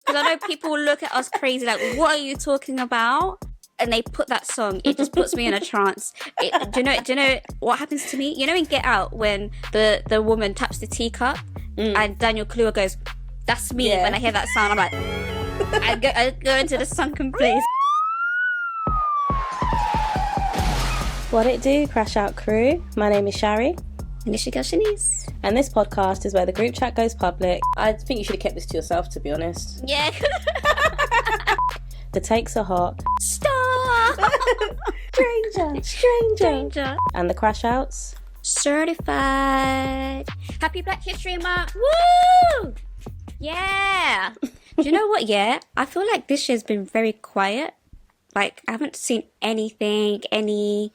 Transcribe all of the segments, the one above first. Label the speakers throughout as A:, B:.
A: Because I know people look at us crazy, like, what are you talking about? And they put that song, it just puts me in a trance. Do you know what happens to me? You know in Get Out when the woman taps the teacup and Daniel Kaluuya goes, that's me. When I hear that sound, I'm like, I go into the sunken place.
B: What it do, Crash Out crew? My name is Shari.
A: And it's your girl Shanice.
B: And this podcast is where the group chat goes public. I think you should have kept this to yourself, to be honest.
A: Yeah.
B: The takes are hot.
A: Stop!
B: Stranger. And the crash outs?
A: Certified. Happy Black History Month. Woo! Yeah. Do you know what? Yeah, I feel like this year's been very quiet. Like, I haven't seen anybody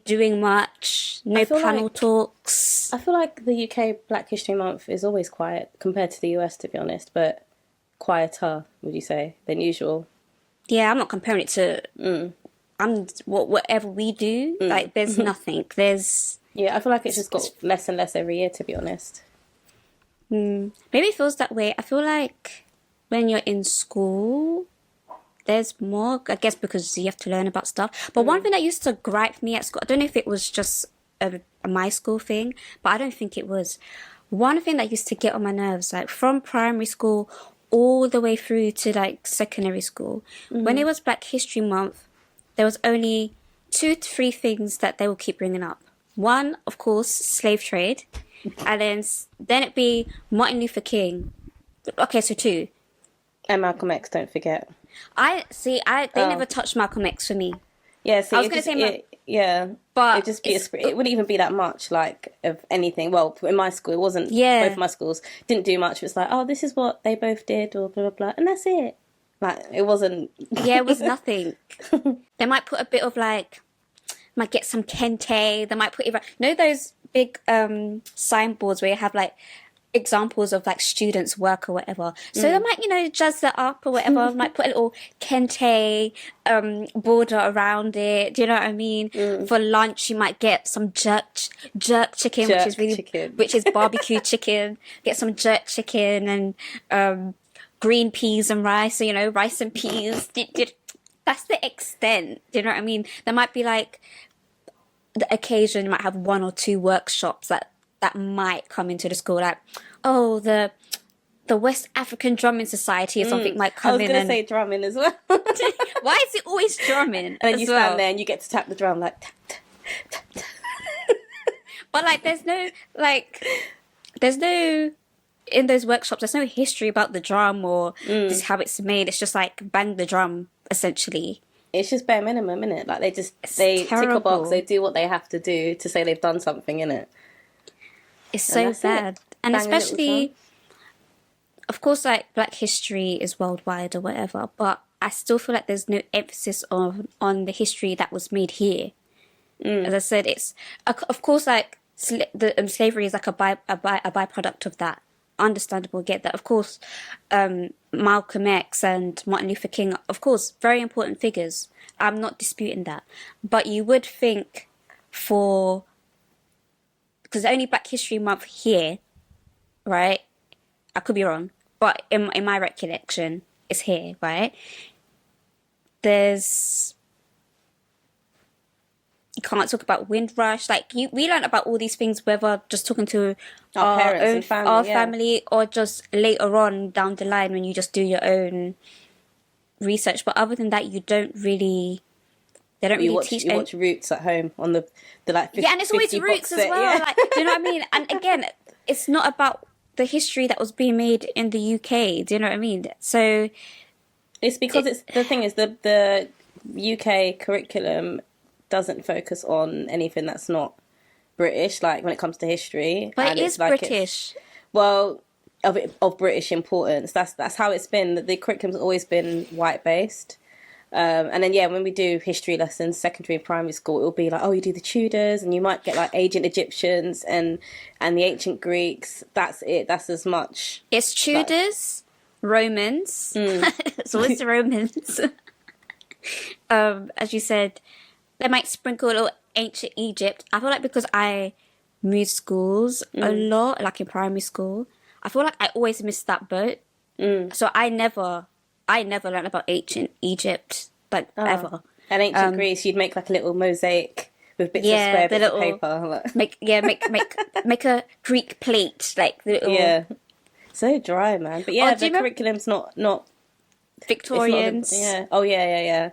A: doing much, no panel talks.
B: I feel like the UK Black History Month is always quiet compared to the US, to be honest, but quieter, would you say, than usual?
A: Yeah, I'm not comparing it to whatever we do. Like, there's nothing.
B: Yeah, I feel like it's just got less and less every year, to be honest.
A: Maybe it feels that way. I feel like when you're in school, there's more, I guess, because you have to learn about stuff. But one thing that used to gripe me at school, I don't know if it was just a my school thing, but I don't think it was. One thing that used to get on my nerves, like from primary school all the way through to like secondary school, when it was Black History Month, there was only 2 to 3 things that they will keep bringing up. One, of course, slave trade, and then it'd be Martin Luther King. Okay, so 2.
B: And Malcolm X, don't forget.
A: They never touched Malcolm X for me.
B: Yeah, see,
A: I was going to say,
B: but it'd just be it wouldn't even be that much like of anything. Well, in my school, it wasn't.
A: Yeah,
B: both of my schools didn't do much. It was like, oh, this is what they both did, or blah blah blah, and that's it. Like, it wasn't.
A: Yeah, it was nothing. They might put a bit of like, might get some kente. They might put those big signboards where you have like examples of like students' work or whatever. So they might, jazz that up or whatever. Might put a little kente border around it. Do you know what I mean? For lunch, you might get some jerk chicken, which is barbecue chicken. Get some jerk chicken and green peas and rice. So, rice and peas. That's the extent. Do you know what I mean? There might be like the occasion might have 1 or 2 workshops that might come into the school, like, oh, the West African Drumming Society or something might come in.
B: I was going to say drumming as well.
A: Why is it always drumming?
B: And then you stand there and you get to tap the drum, like, tap, tap, tap, tap.
A: But, like, there's no, in those workshops, there's no history about the drum or this is how it's made. It's just, like, bang the drum, essentially.
B: It's just bare minimum, innit? Like, they tick a box, they do what they have to do to say they've done something, innit?
A: It's so bad. And especially, of course, like, Black history is worldwide or whatever, but I still feel like there's no emphasis on the history that was made here. As I said, it's, of course, like, slavery is like a byproduct of that. Understandable, get that. Of course, Malcolm X and Martin Luther King, of course, very important figures. I'm not disputing that. But you would think because only Black History Month here, right? I could be wrong, but in my recollection, it's here, right? You can't talk about Windrush. Like, we learned about all these things, whether just talking to
B: our parents and
A: family, or just later on down the line when you just do your own research. But other than that, they don't really teach.
B: You watch Roots at home on the like 50,
A: and it's always Roots as well. Yeah. Like, do you know what I mean? And again, it's not about the history that was being made in the UK. Do you know what I mean? So
B: it's because the thing is the UK curriculum doesn't focus on anything that's not British, like when it comes to history.
A: But it is like British.
B: Of British importance. That's how it's been. The curriculum's always been white based. And then, when we do history lessons, secondary and primary school, it'll be like, oh, you do the Tudors, and you might get like ancient Egyptians and the ancient Greeks. That's it. That's as much.
A: It's Tudors, Romans. It's always the Romans. As you said, they might sprinkle a little ancient Egypt. I feel like because I moved schools a lot, like in primary school, I feel like I always missed that boat. So I never learned about ancient Egypt, like, ever.
B: And ancient Greece, you'd make like a little mosaic with bits of square bits of paper.
A: Make a Greek plate, like the little...
B: Yeah. So dry, man. But yeah, the curriculum's not
A: Victorians.
B: Yeah. Oh, yeah.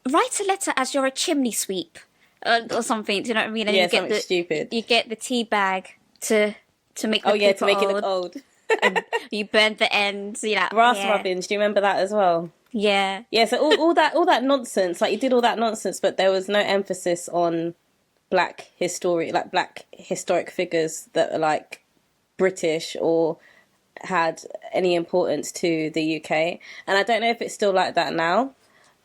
A: Write a letter as you're a chimney sweep, or something. Do you know what I mean? And
B: Yeah,
A: you get
B: something stupid.
A: You get the tea bag to make the
B: to
A: paper
B: make it look old.
A: And you burn the ends. You know,
B: Brass rubbings. Do you remember that as well?
A: Yeah.
B: Yeah. So all that nonsense, like you did all that nonsense, but there was no emphasis on black historic figures that are like British or had any importance to the UK. And I don't know if it's still like that now.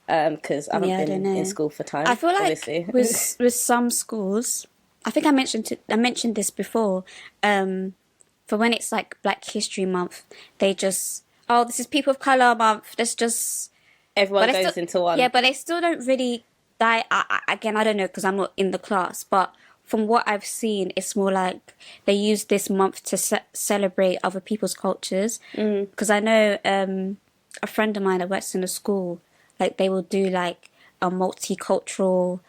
B: Because I haven't been in school for time.
A: I feel like
B: obviously.
A: with some schools, I think I mentioned this before. For when it's like Black History Month, they just this is People of Color Month. That's just
B: everyone goes into one.
A: Yeah, but they still don't really die. Again, I don't know because I'm not in the class, but from what I've seen, it's more like they use this month to celebrate other people's cultures. Because I know a friend of mine that works in a school. Like, they will do, like, a multicultural,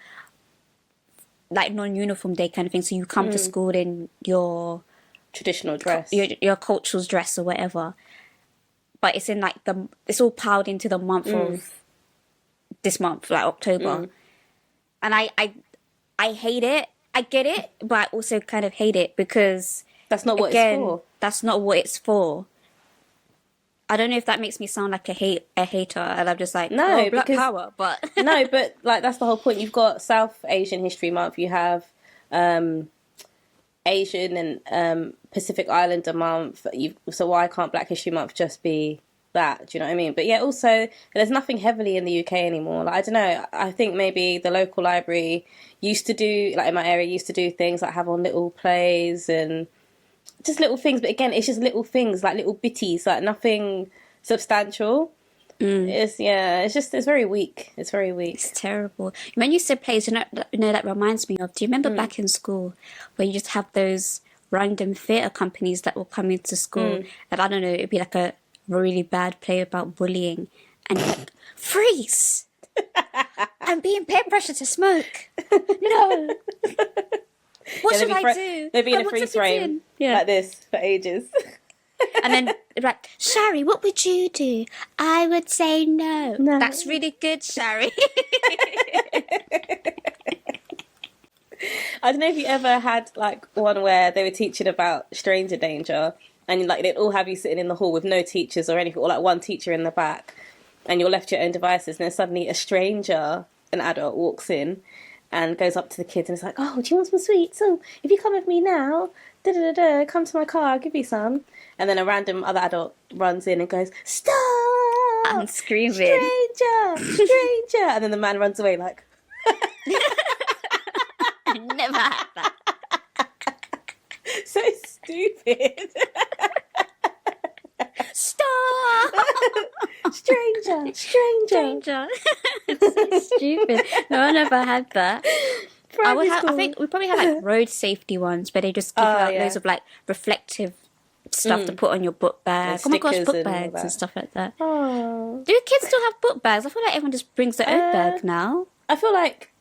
A: like, non-uniform day kind of thing. So you come to school in your...
B: traditional dress.
A: Your cultural dress or whatever. But it's in, like, it's all piled into the month of... this month, like, October. And I hate it. I get it, but I also kind of hate it because...
B: That's not what it's for.
A: That's not what it's for. I don't know if that makes me sound like a hater, and I'm just like, no, Black Power, but
B: no, but like that's the whole point. You've got South Asian History Month, you have Asian and Pacific Islander Month. So why can't Black History Month just be that? Do you know what I mean? But yeah, also there's nothing heavily in the UK anymore. Like I don't know. I think maybe the local library used to do, like in my area, used to do things like have on little plays and. Just little things, but again, it's just little things, like little bitties, like nothing substantial. It's very weak. It's very weak.
A: It's terrible. When you said plays, that reminds me of. Do you remember back in school where you just have those random theatre companies that will come into school, and I don't know, it'd be like a really bad play about bullying, and you're like, freeze! I'm being peer pressure to smoke. No. What should I do?
B: They'd be in a freeze frame like this for ages.
A: And then, like, Shari, what would you do? I would say no. That's really good, Shari.
B: I don't know if you ever had, like, one where they were teaching about stranger danger and, like, they'd all have you sitting in the hall with no teachers or anything, or, like, one teacher in the back and you're left to your own devices and then suddenly a stranger, an adult, walks in and goes up to the kids and is like, oh, do you want some sweets? Oh, if you come with me now, come to my car, I'll give you some. And then a random other adult runs in and goes, stop!
A: I'm screaming.
B: Stranger! And then the man runs away like...
A: I never had that.
B: So stupid.
A: Stop!
B: Stranger.
A: It's so stupid. No, I never had that. I think we probably had like road safety ones where they just give out loads of like reflective stuff to put on your book bag. Oh my gosh, book bags and stuff like that.
B: Oh.
A: Do kids still have book bags? I feel like everyone just brings their own bag now.
B: I feel like,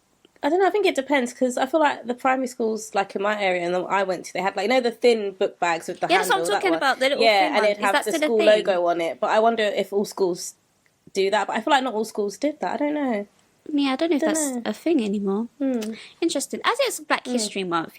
B: I don't know, I think it depends because I feel like the primary schools, like in my area and the one I went to, they had like, you know, the thin book bags with the handle.
A: Yeah, that's what I'm talking about. The little
B: and it'd have the school logo on it. But I wonder if all schools do that. But I feel like not all schools did that. I don't know.
A: Yeah, I don't know if that's a thing anymore. Interesting. As it's Black History Month,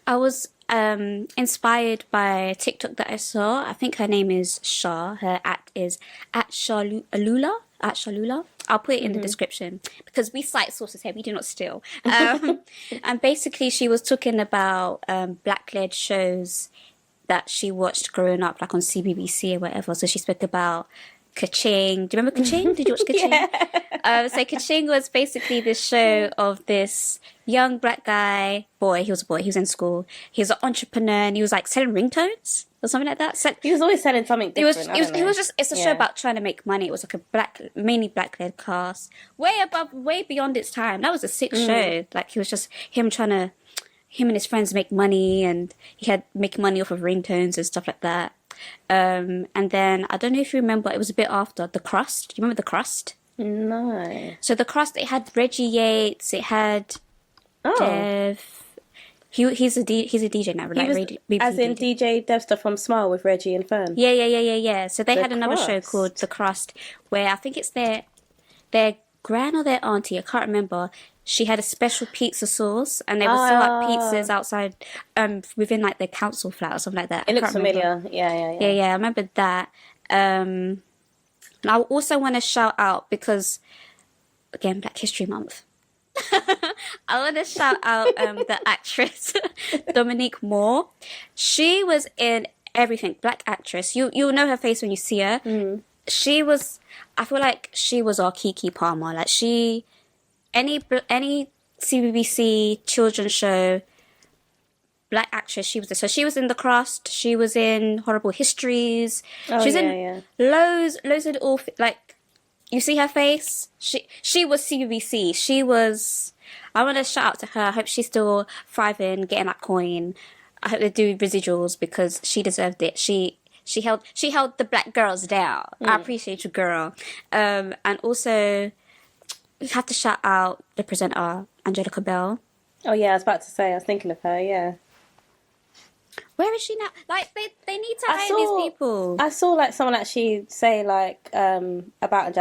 A: I was inspired by a TikTok that I saw. I think her name is Shah. Her is at Shalula. I'll put it in the description because we cite sources here. We do not steal. And basically, she was talking about black-led shows that she watched growing up, like on CBBC or whatever. So she spoke about Kaching. Do you remember Kaching? Did you watch Kaching? So Kaching was basically this show of this young black boy. He was a boy. He was in school. He was an entrepreneur and he was like selling ringtones or something like that.
B: He was always selling something different.
A: It's a show about trying to make money. It was like mainly black-led cast. Way beyond its time. That was a sick show. Like he was just him and his friends make money and he had making money off of ringtones and stuff like that. And then I don't know if you remember, it was a bit after The Crust. Do you remember The Crust?
B: No.
A: So The Crust, it had Reggie Yates, it had Dev. He's a DJ now, like
B: as in DJ Devster from Smile with Reggie and Fern.
A: Yeah. So they had another show
B: Crust.
A: called The Crust, where I think it's their gran or their auntie, I can't remember. She had a special pizza sauce, and they would sell like pizzas outside, within like their council flat or something like that.
B: It looks familiar. Yeah.
A: Yeah. I remember that. And I also want to shout out because, again, Black History Month. I want to shout out the actress Dominique Moore. She was in everything. Black actress. You'll know her face when you see her. She was. I feel like she was our Kiki Palmer. Like any CBBC children's show, Black actress. She was. So she was in The Crust. She was in Horrible Histories. She's in loads of little like. You see her face? She was CBBC. She was... I want to shout out to her. I hope she's still thriving, getting that coin. I hope they do residuals because she deserved it. She held the black girls down. I appreciate you, girl. And also, we have to shout out the presenter, Angelica Bell.
B: Oh, yeah, I was about to say. I was thinking of her, yeah.
A: Where is she now? Like, they need to hire these people.
B: I saw, like, someone actually say, like, about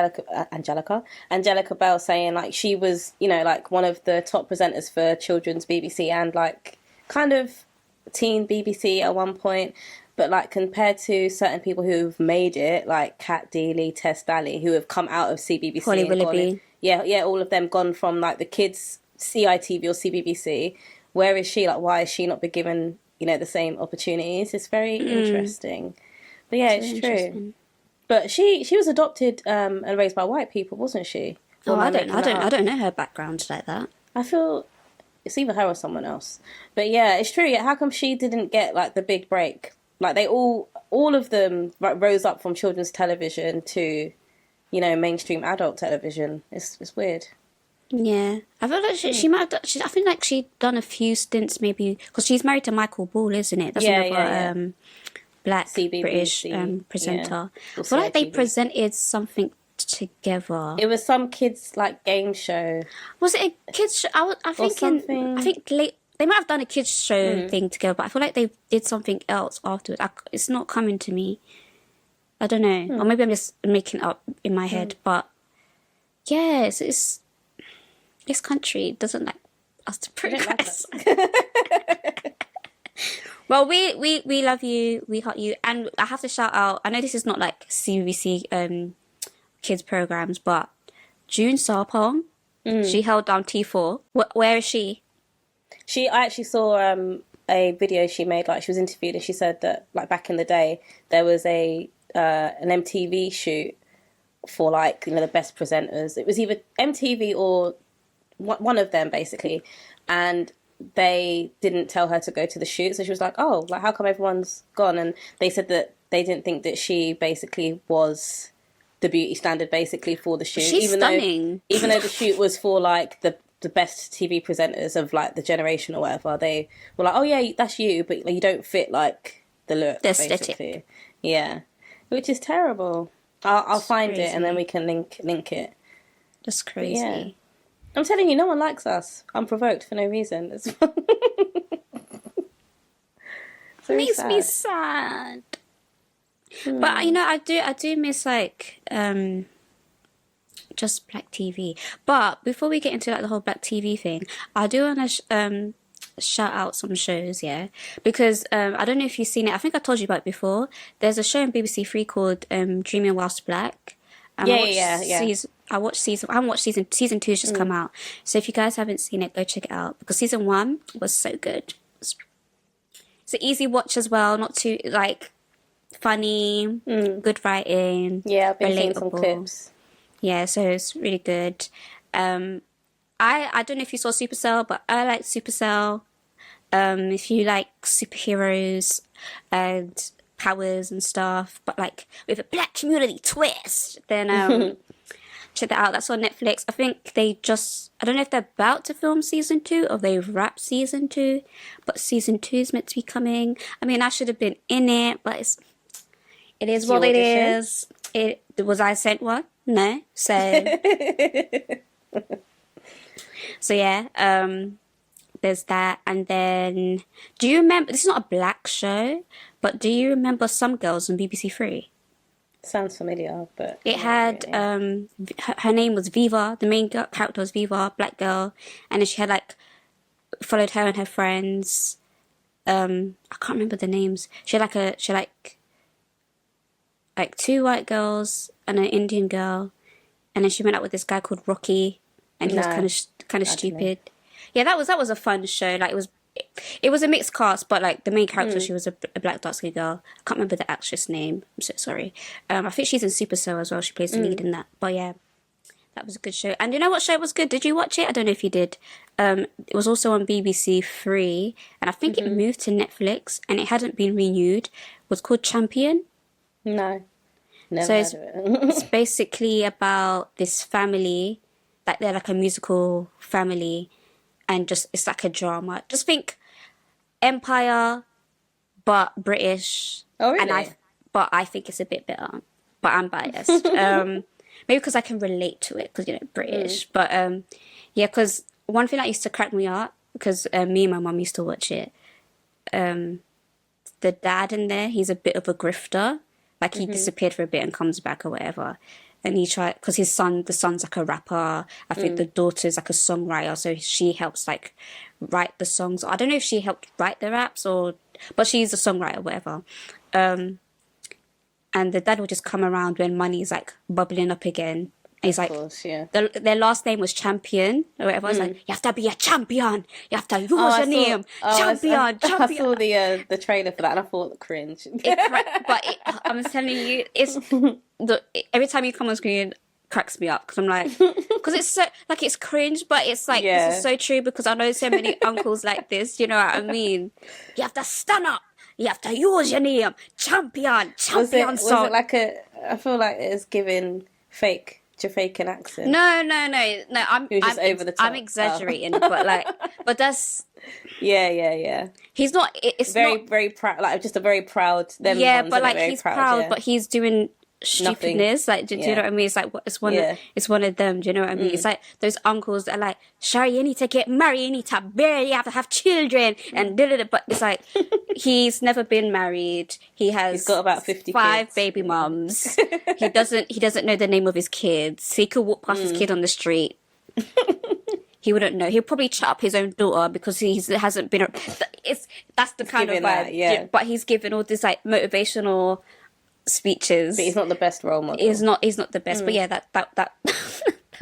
B: Angelica Bell saying, like, she was, you know, like, one of the top presenters for children's BBC and, like, kind of teen BBC at one point. But, like, compared to certain people who've made it, like Kat Deely, Tess Daly, who have come out of CBBC.
A: Holly Willoughby.
B: Yeah, all of them gone from, like, the kids' CITV or CBBC. Where is she? Like, why is she not been given... you know, the same opportunities. It's very interesting. But yeah, it's true. But she was adopted and raised by white people, wasn't she?
A: I don't know her background like that.
B: I feel it's either her or someone else. But yeah, it's true. How come she didn't get like the big break? Like they all of them rose up from children's television to, you know, mainstream adult television. It's weird.
A: Yeah, I feel like she might have. I think like she'd done a few stints, maybe because she's married to Michael Ball, isn't it? That's another black CBBC, British presenter.
B: Yeah.
A: I feel like they presented something together.
B: It was some kids like game show.
A: Was it a kids show? I think they might have done a kids show thing together, but I feel like they did something else afterwards. It's not coming to me. I don't know, or maybe I'm just making it up in my head. But yeah, it's this country doesn't like us to progress. Well, we love you, we heart you, and I have to shout out. I know this is not like CBBC kids programs, but June Sarpong, she held down T4. Where is she?
B: I actually saw a video she made. Like she was interviewed, and she said that like back in the day there was an MTV shoot for like, you know, the best presenters. It was either MTV or one of them basically, and they didn't tell her to go to the shoot, so she was like, oh, like how come everyone's gone? And they said that they didn't think that she basically was the beauty standard basically for the shoot.
A: She's stunning.
B: Even though the shoot was for like the best TV presenters of like the generation or whatever, they were like, oh yeah, that's you, but like, you don't fit like the look, the aesthetic. Basically. Yeah, which is terrible. I'll find crazy. It and then we can link it.
A: That's crazy. Yeah.
B: I'm telling you, no one likes us. Unprovoked for no reason. It
A: makes me sad. But you know, I do miss like just black TV. But before we get into like the whole black TV thing, I do want to shout out some shows, yeah, because I don't know if you've seen it. I think I told you about it before. There's a show on BBC Three called Dreaming Whilst Black.
B: Yeah.
A: I haven't watched season 2 has just come out. So if you guys haven't seen it, go check it out because season 1 was so good. It's an easy watch as well, not too like funny, good writing.
B: Yeah, I've been seeing some clips.
A: Yeah, so it's really good. I don't know if you saw Supercell, but I like Supercell. If you like superheroes and powers and stuff, but like with a black community twist, then check that out. That's on Netflix. I think I don't know if they're about to film season 2 or they've wrapped season 2, but season 2 is meant to be coming. I mean, I should have been in it, but It is
B: Did you
A: what it
B: audition?
A: is. It was I sent one? No. So so yeah, there's that. And then do you remember, this is not a black show, but do you remember Some Girls on BBC Three?
B: Sounds familiar, but
A: It
B: not
A: had
B: really.
A: her name was Viva, the main character was Viva, black girl, and then she had like followed her and her friends. I can't remember the names. She had like two white girls and an Indian girl, and then she went out with this guy called Rocky, and he was
B: No,
A: kind of
B: I don't know.
A: stupid. Yeah, that was a fun show. Like it was a mixed cast, but like the main character, she was a black dark skinned girl. I can't remember the actress name. I'm so sorry. I think she's in Super Soul as well. She plays the lead in that. But yeah, that was a good show. And you know what show was good? Did you watch it? I don't know if you did. It was also on BBC Three, and I think it moved to Netflix, and it hadn't been renewed. It was called Champion.
B: No, never
A: So
B: heard
A: it's
B: of it.
A: it's basically about this family, like they're like a musical family, and just it's like a drama. Just think Empire, but British.
B: Oh,
A: And
B: really?
A: but I think it's a bit better. But I'm biased. Maybe because I can relate to it, because British. But yeah, because one thing that used to crack me up, because me and my mum used to watch it. The dad in there, he's a bit of a grifter. Like he disappeared for a bit and comes back or whatever. And he tried, because the son's like a rapper. I think the daughter's like a songwriter, so she helps like write the songs. I don't know if she helped write the raps but she's a songwriter, whatever. And the dad would just come around when money's like bubbling up again. And he's
B: Of
A: like,
B: course, yeah.
A: their last name was Champion or whatever. It's like, you have to be a champion. You have to use
B: I
A: your
B: saw,
A: name. Champion,
B: I
A: champion.
B: saw the trailer for that and I thought cringe.
A: I'm telling you, every time you come on screen, it cracks me up because I'm like, because it's so like it's cringe, but it's like
B: Yeah.
A: this is so true because I know so many uncles like this. You know what I mean? You have to stand up. You have to use your name, champion, champion.
B: Was it like I feel like it's giving fake Jamaican accent.
A: No. I'm
B: just over the top.
A: I'm exaggerating, but that's
B: Yeah.
A: he's not. It's
B: Very,
A: not.
B: very proud. Like just a very proud. Them
A: Yeah,
B: ones
A: but
B: are
A: like
B: very
A: he's proud,
B: yeah.
A: but he's doing stupidness. Like, do you know what I mean? It's like it's one.
B: Yeah.
A: It's one of them. Do you know what I mean? It's like those uncles that are like, "Sure, you need to get married. You need to marry. You have to have children." And but it's like he's never been married. He's
B: got about 50
A: five
B: kids.
A: baby mums. He doesn't know the name of his kids. He could walk past his kid on the street. He wouldn't know. He'll probably chat up his own daughter because he hasn't been. That's the kind of
B: giving
A: vibe.
B: that, yeah.
A: But he's given all this like motivational speeches.
B: But he's not the best role model.
A: He's not the best. But yeah, that that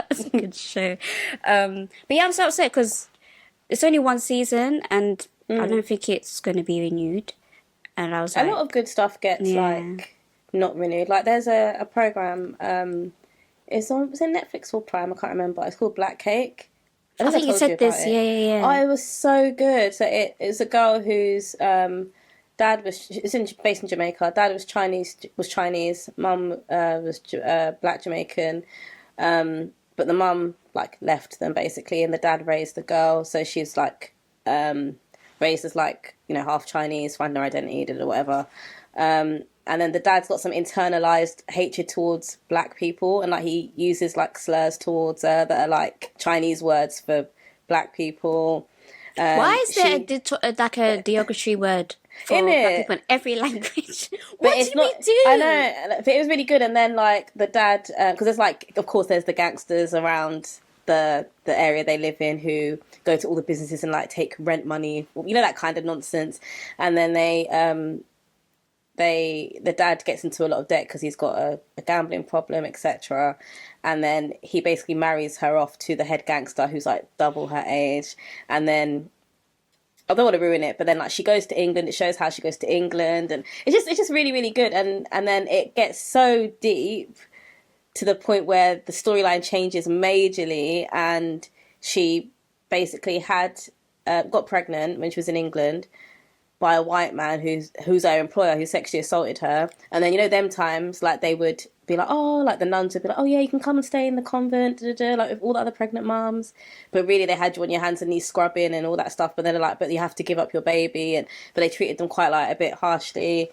A: was a good show. But yeah, I'm so upset because it's only one season and I don't think it's going to be renewed. And I was
B: A
A: like,
B: lot of good stuff gets like not renewed. Like there's a program. Was it Netflix or Prime? I can't remember. It's called Black Cake.
A: I think you
B: told
A: said this.
B: about it.
A: Yeah.
B: Oh, it was so good. So it's a girl whose dad was based in Jamaica. Dad was Chinese. Mum was Black Jamaican. But the mum like left them basically, and the dad raised the girl. So she's like raised as like half Chinese, find her identity, or whatever. And then the dad's got some internalized hatred towards black people, and like he uses like slurs towards her that are like Chinese words for black people.
A: Why is there like a derogatory word for black people in every language? What did we do?
B: I know, but it was really good. And then like the dad, because there's like, of course, there's the gangsters around the area they live in who go to all the businesses and like take rent money, that kind of nonsense. And then the dad gets into a lot of debt because he's got a gambling problem, etc. And then he basically marries her off to the head gangster who's like double her age. And then I don't want to ruin it, but then like she goes to England. It shows how she goes to England, and it's just really, really good. And then it gets so deep to the point where the storyline changes majorly, and she basically got pregnant when she was in England by a white man who's her employer, who sexually assaulted her. And then them times like they would be like, oh, like the nuns would be like, oh yeah, you can come and stay in the convent, like with all the other pregnant mums. But really they had you on your hands and knees scrubbing and all that stuff. But then they're like, but you have to give up your baby, but they treated them quite like a bit harshly.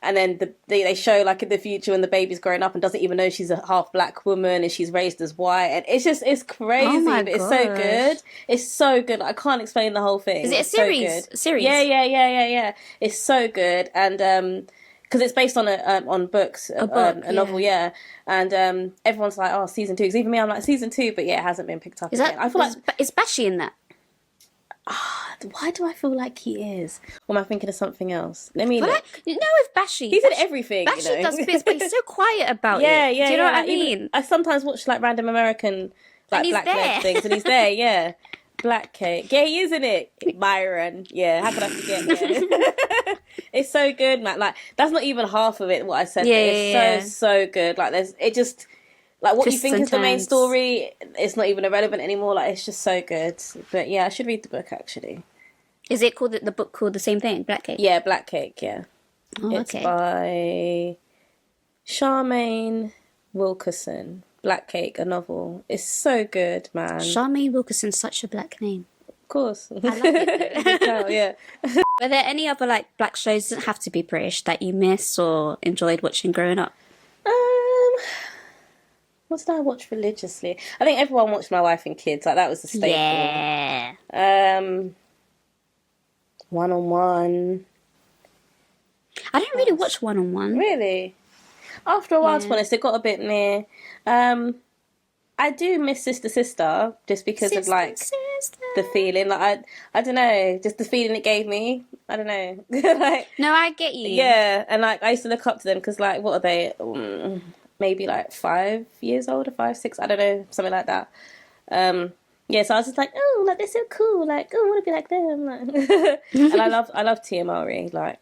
B: and then they show like in the future when the baby's growing up and doesn't even know she's a half black woman and she's raised as white, and it's crazy.
A: Oh my
B: but it's so good. It's so good. I can't explain the whole thing.
A: Is it a series?
B: So good.
A: A series?
B: Yeah. It's so good, and because it's based on on books, a novel, yeah. And everyone's like, oh, season 2. Because even me, I'm like, season 2, but yeah, it hasn't been picked up
A: Is
B: again.
A: that?
B: I feel like
A: is Bashi in that?
B: why do I feel like he is? Or am I thinking of something else? Let me.
A: But you know, with Bashi,
B: He's in everything.
A: Bashi does bits, but he's so quiet about
B: Yeah.
A: it. Do you know what I
B: Like,
A: mean?
B: I sometimes watch like random American like black
A: there.
B: things, and he's there. Yeah, Black Cake. Yeah, he is in it. Byron. Yeah, how could I forget? Yeah. It's so good, man. Like that's not even half of it. What I said. It's so good. Like it just. Like what
A: Twists
B: you think is the main
A: turns.
B: story, it's not even irrelevant anymore. Like it's just so good. But yeah, I should read the book actually.
A: Is it called the book called the same thing, Black Cake?
B: Yeah, Black Cake. Yeah,
A: Oh,
B: it's
A: okay.
B: by Charmaine Wilkerson. Black Cake, a novel. It's so good, man.
A: Charmaine Wilkerson's such a black name.
B: Of course.
A: I love it.
B: You can tell, yeah.
A: Were there any other like black shows, doesn't have to be British, that you miss or enjoyed watching growing up?
B: What did I watch religiously? I think everyone watched My Wife and Kids. Like that was the staple.
A: Yeah.
B: One on One.
A: I don't really watch One on One.
B: Really? After a while, to be honest, it got a bit near. I do miss Sister just because of like the feeling. Like I don't know, just the feeling it gave me. I don't know. Like
A: No, I get you.
B: yeah, and like I used to look up to them because like what are they? Maybe like 5 years older, 5, 6. I don't know, something like that. Yeah, so I was just like, oh, like they're so cool. Like, oh, I want to be like them. Like, and I love Tia Mowry. Like,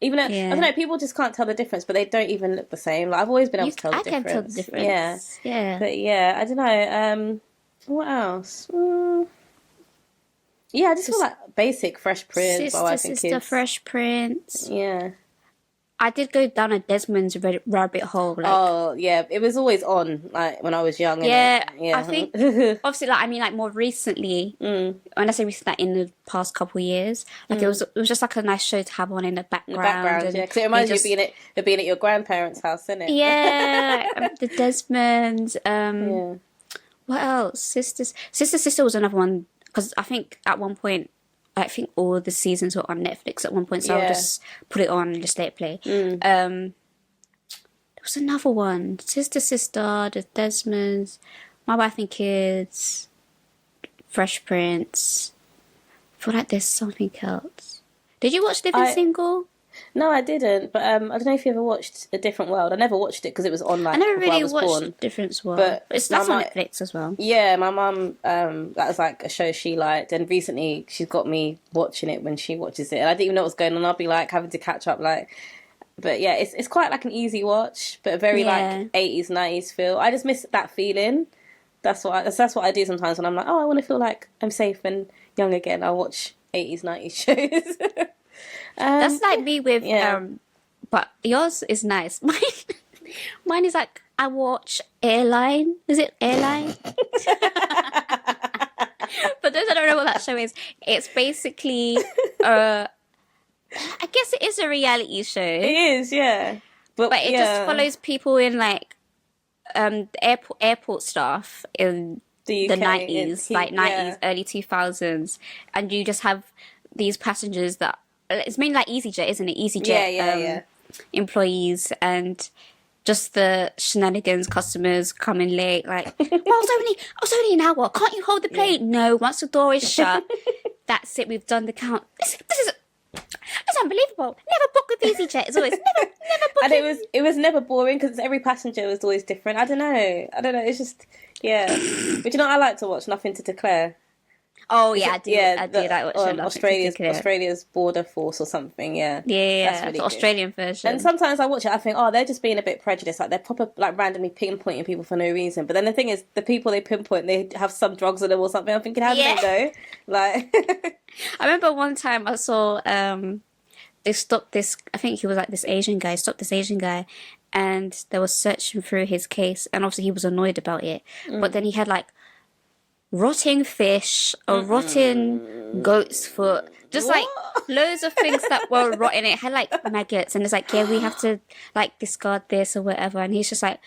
B: even though, I don't know, people just can't tell the difference, but they don't even look the same. Like, I've always been able to tell the difference.
A: I can tell the difference. Yeah.
B: But yeah, I don't know. What else? Yeah, I just feel like basic Fresh Prince, My Wife and
A: Sister,
B: Kids.
A: Fresh Prince.
B: Yeah.
A: I did go down a Desmond's rabbit hole. Like,
B: Oh yeah, it was always on like when I was young.
A: yeah,
B: yeah.
A: I think obviously, like I mean, like more recently. When I say recently, like in the past couple of years, like it was just like a nice show to have on in the background.
B: Yeah, because it reminds you of being at your grandparents' house, isn't it?
A: Yeah, the Desmonds.
B: Yeah.
A: What else? Sister was another one because I think at one point. I think all the seasons were on Netflix at one point, so I'll just put it on and just let it play. There was another one. Sister, the Desmonds, My Wife and Kids, Fresh Prince. I feel like there's something else. Did you watch Living Single?
B: No, I didn't. But I don't know if you ever watched A Different World. I never watched it because it was on like
A: I never
B: before
A: really
B: I was
A: watched
B: born.
A: Different World.
B: But
A: That's on Netflix as well.
B: Yeah, my mum, that was like a show she liked, and recently she's got me watching it when she watches it, and I didn't even know what was going on. I'll be like having to catch up, like, but yeah, it's quite like an easy watch, but a very like 80s, 90s feel. I just miss that feeling. That's what I do sometimes when I'm like, oh, I want to feel like I'm safe and young again. I'll watch 80s, 90s shows.
A: That's like me with but yours is nice. Mine is like I watch Airline. Is it Airline? For those that don't know what that show is, it's basically I guess it is a reality show.
B: It is, yeah. But
A: it just follows people in like airport staff in the 90s, like 90s, early 2000s, and you just have these passengers that it's mainly like EasyJet, isn't it? EasyJet employees and just the shenanigans, customers coming late, like, well, I was only an hour. Can't you hold the plane? No, once the door is shut, that's it. We've done the count. This is unbelievable. Never book with EasyJet. It's always never book.
B: And it was never boring because every passenger was always different. I don't know. It's just But you know what I like to watch? Nothing to Declare.
A: Oh yeah, I do. I do like watching
B: Australia's Border Force or something. Yeah,
A: that's really the Australian version.
B: And sometimes I watch it, I think, oh, they're just being a bit prejudiced. Like they're proper, like randomly pinpointing people for no reason. But then the thing is, the people they pinpoint, they have some drugs on them or something. I'm thinking, how do they know? Like,
A: I remember one time I saw they stopped this. I think he was like this Asian guy. Stopped this Asian guy, and they were searching through his case, and obviously he was annoyed about it. But then he had like rotting fish, a rotten goat's foot, Just like loads of things that were rotten. It had like maggots, and it's like, yeah, we have to like discard this or whatever. And he's just like,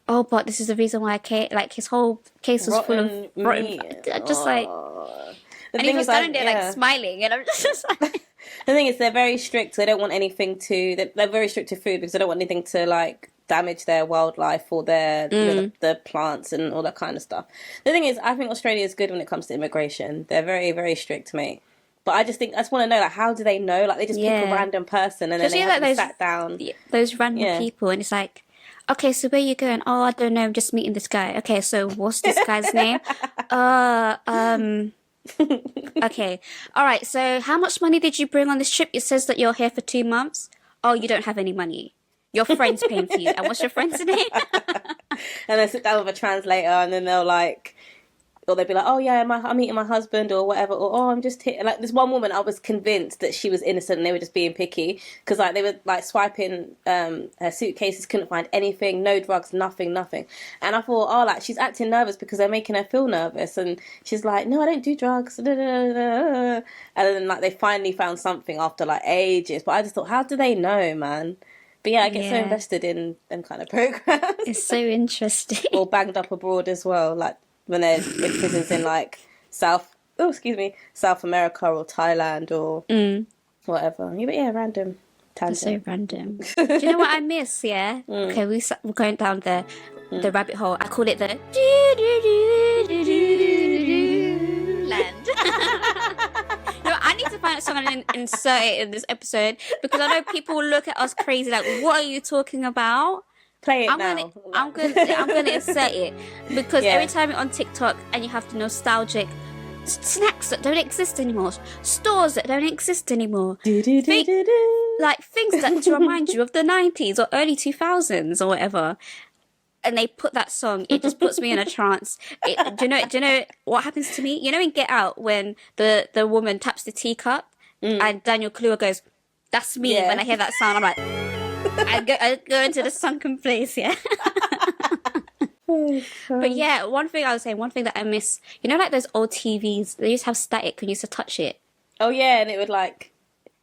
A: oh, but this is the reason why I can't. Like his whole case was full of rotten. Just like, and he was standing there like smiling, and I'm just like.
B: The thing is, they're very strict. They don't want anything to. They're very strict to food because they don't want anything to like damage their wildlife or their you know, the plants and all that kind of stuff. The thing is, I think Australia is good when it comes to immigration. They're very, very strict, mate. But I just want to know, like, how do they know? Like, they just pick a random person and then they have them sat down.
A: Those random people, and it's like, okay, so where you going? Oh, I don't know. I'm just meeting this guy. Okay, so what's this guy's name? Okay. All right. So how much money did you bring on this trip? It says that you're here for 2 months. Oh, you don't have any money. Your friend's paying for you. And what's your friend's name?
B: And they sit down with a translator and then they'll like, or they'll be like, oh yeah, I'm meeting my husband or whatever, or oh, I'm just here. Like this one woman, I was convinced that she was innocent and they were just being picky because like they were like swiping her suitcases, couldn't find anything, no drugs, nothing. And I thought, oh, like she's acting nervous because they're making her feel nervous. And she's like, no, I don't do drugs. And then like they finally found something after like ages. But I just thought, how do they know, man? But yeah, I get so invested in them kind of programs.
A: It's so interesting.
B: Or banged up abroad as well, like when they're in prisons in like South America or Thailand or whatever. Yeah, but yeah, random tangent.
A: It's so random. Do you know what I miss? Yeah. Okay, we're going down the rabbit hole. I call it the land. No, I need to find a song and insert it in this episode because I know people will look at us crazy. Like, what are you talking about?
B: Play it now.
A: I'm gonna insert it because every time you're on TikTok and you have the nostalgic snacks that don't exist anymore, stores that don't exist anymore, like things that to remind you of the 90s or early 2000s or whatever, and they put that song, it just puts me in a trance. Do you know what happens to me? You know in Get Out when the woman taps the teacup and Daniel Kaluuya goes, "That's me." When I hear that sound, I'm like. I go into the sunken place, yeah. But yeah, one thing that I miss, you know, like those old TVs, they used to have static when you used to touch it.
B: Oh yeah, and it would like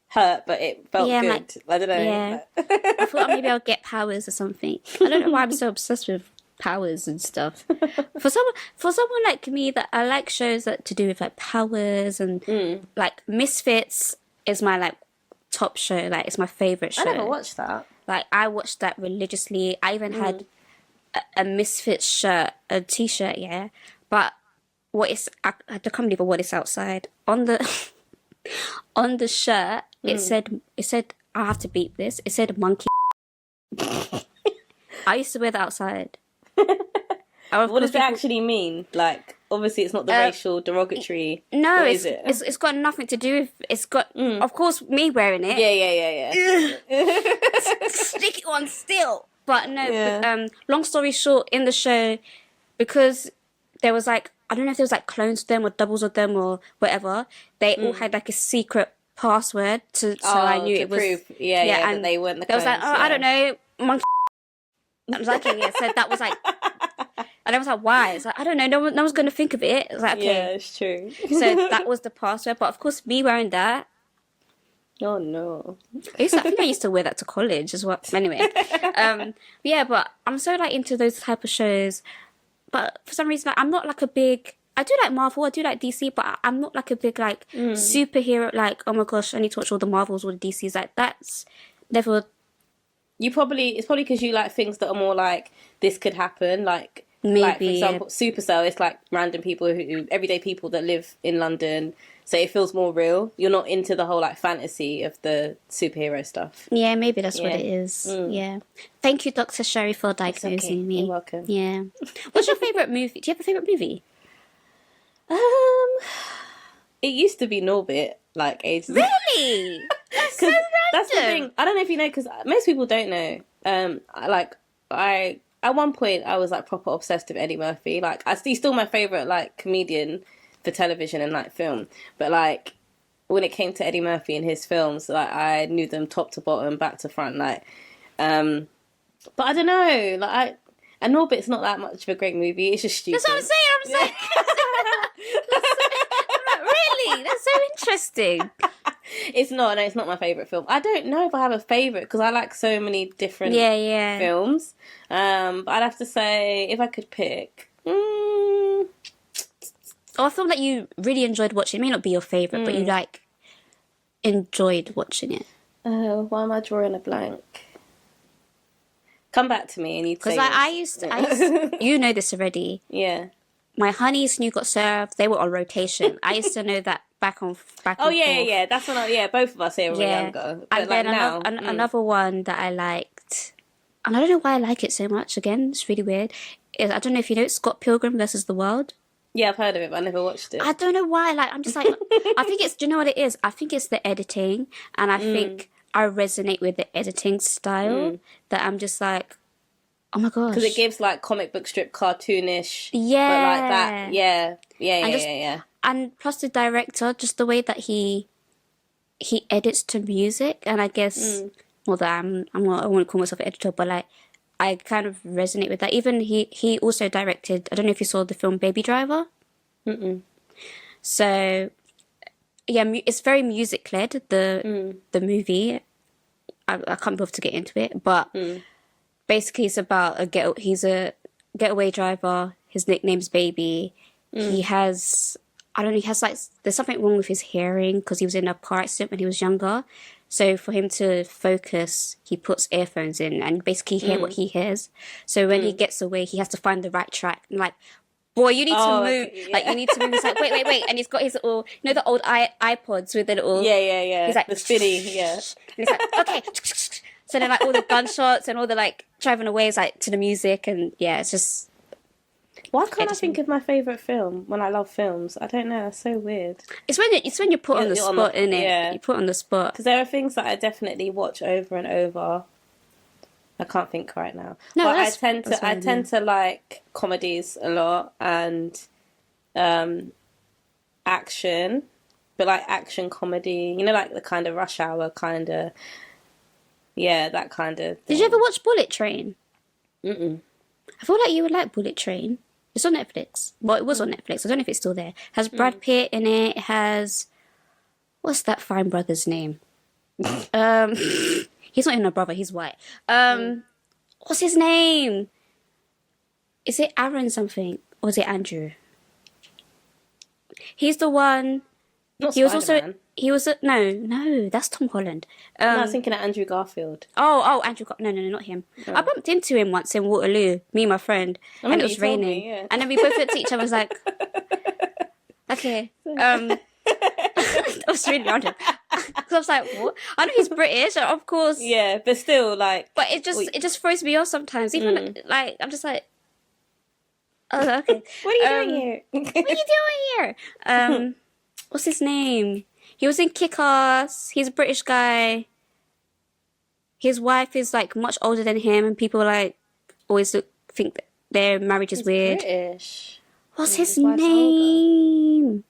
B: hurt, but it felt good. Like, I don't know.
A: Yeah. I thought maybe I'll get powers or something. I don't know why I'm so obsessed with powers and stuff. For someone like me, that I like shows that to do with like powers and like Misfits is my like top show. Like it's my favorite show.
B: I never watched that.
A: Like I watched that religiously. I even had a Misfits shirt, a t-shirt, yeah. But I can't believe what is outside on the on the shirt. It said I have to beep this. It said monkey. I used to wear that outside.
B: What does it actually mean? Like, obviously, it's not the racial derogatory.
A: No,
B: what
A: is it? It's got nothing to do with. It's got, of course, me wearing it.
B: Yeah.
A: Sticky one still, but no. Yeah. But, long story short, in the show, because there was like, I don't know if there was like clones of them or doubles of them or whatever. They all had like a secret password so I knew it was.
B: Prove. Yeah, and that they weren't the clones.
A: They was like, I don't know, monkey. I was like, yeah. So that was like. And I was like, why? It's like, I don't know. No one's going to think of it. It's like, okay.
B: Yeah, it's true.
A: So that was the password. But of course, me wearing that.
B: Oh, no.
A: I think I used to wear that to college as well. Anyway. Yeah, but I'm so like into those type of shows. But for some reason, like, I'm not like a big... I do like Marvel, I do like DC, but I'm not like a big like superhero, like, oh my gosh, I need to watch all the Marvels or the DCs. Like, that's never...
B: It's probably because you like things that are more like, this could happen, like...
A: Maybe.
B: Like, for example, Supercell, it's like random people everyday people that live in London, so it feels more real. You're not into the whole like fantasy of the superhero stuff.
A: Yeah, maybe that's what it is. Yeah. Thank you, Dr. Sherry, for diagnosing me.
B: You're welcome.
A: Yeah. What's your favourite movie? Do you have a favourite movie?
B: It used to be Norbit, like ages ago.
A: Really? That's so random.
B: That's the thing. I don't know if you know, because most people don't know. At one point, I was like proper obsessed with Eddie Murphy. Like, he's still my favorite like comedian for television and like film. But like, when it came to Eddie Murphy and his films, like I knew them top to bottom, back to front. Like, but I don't know. Like, and Norbit's not that much of a great movie. It's just stupid.
A: That's what I'm saying. Really, that's so interesting.
B: It's not. No, it's not my favorite film. I don't know if I have a favorite because I like so many different films. But I'd have to say if I could pick.
A: Or a film that you really enjoyed watching. It may not be your favorite, but you like enjoyed watching it.
B: Why am I drawing a blank? Come back to me and you'd say.
A: Because I used to, you know this already.
B: Yeah.
A: My Honeys and You Got Served, they were on rotation. I used to know that back and forth.
B: Yeah. That's when both of us here were younger. But
A: and then another one that I liked, and I don't know why I like it so much. Again, it's really weird. I don't know if you know, it's Scott Pilgrim versus the World.
B: Yeah, I've heard of it, but I never watched it.
A: I don't know why. I'm just like, I think it's. Do you know what it is? I think it's the editing, and I think I resonate with the editing style. That I'm just like, oh my gosh,
B: because it gives like comic book strip cartoonish.
A: Yeah,
B: but like that. Yeah.
A: And plus the director, just the way that he edits to music, and I guess well, that I'm not, I wouldn't call myself an editor, but like I kind of resonate with that. Even he also directed. I don't know if you saw the film Baby Driver. So yeah, it's very music led. The movie. I can't bother to get into it, but basically it's about he's a getaway driver. His nickname's Baby. He has. I don't know, he has like, there's something wrong with his hearing because he was in a car accident when he was younger. So for him to focus, he puts earphones in and basically hear what he hears. So when he gets away, he has to find the right track. And like, boy, you need to move. Okay, yeah. Like, you need to move. He's like, wait. And he's got his little, you know, the old iPods with the little...
B: Yeah.
A: He's like...
B: The spinny, yeah.
A: And he's like, okay. So then like all the gunshots and all the like driving away is like to the music. And yeah, it's just...
B: Why can't I think of my favourite film when I love films? I don't know. That's so weird.
A: It's when you're put on the spot, isn't it? Yeah. You put on the spot.
B: Because there are things that I definitely watch over and over. I can't think right now.
A: No,
B: but I tend to like comedies a lot and action, but like action comedy. You know, like the kind of Rush Hour kind of. Yeah, that kind of thing.
A: Did you ever watch Bullet Train? I feel like you would like Bullet Train. It's on Netflix. Well, it was on Netflix. I don't know if it's still there. It has Brad Pitt in it. It has... What's that fine brother's name? He's not even a brother. He's white. What's his name? Is it Aaron something? Or is it Andrew? He's the one...
B: Not
A: he was
B: Spider-Man.
A: also... He was... No, that's Tom Holland.
B: No, I was thinking of Andrew Garfield.
A: Oh, Andrew No, not him. Oh. I bumped into him once in Waterloo, me and my friend, and it was raining. Me, yeah. And then we both looked at each other and was like, okay. That was really random. Because I was like, what? I know he's British, of course.
B: Yeah, but still, like...
A: But it just throws me off sometimes. Even, like, I'm just like, oh, okay.
B: What are you doing here?
A: What are you doing here? What's his name? He was in Kick-Ass. He's a British guy. His wife is like much older than him, and people like always think that their marriage is weird.
B: British.
A: What's his name?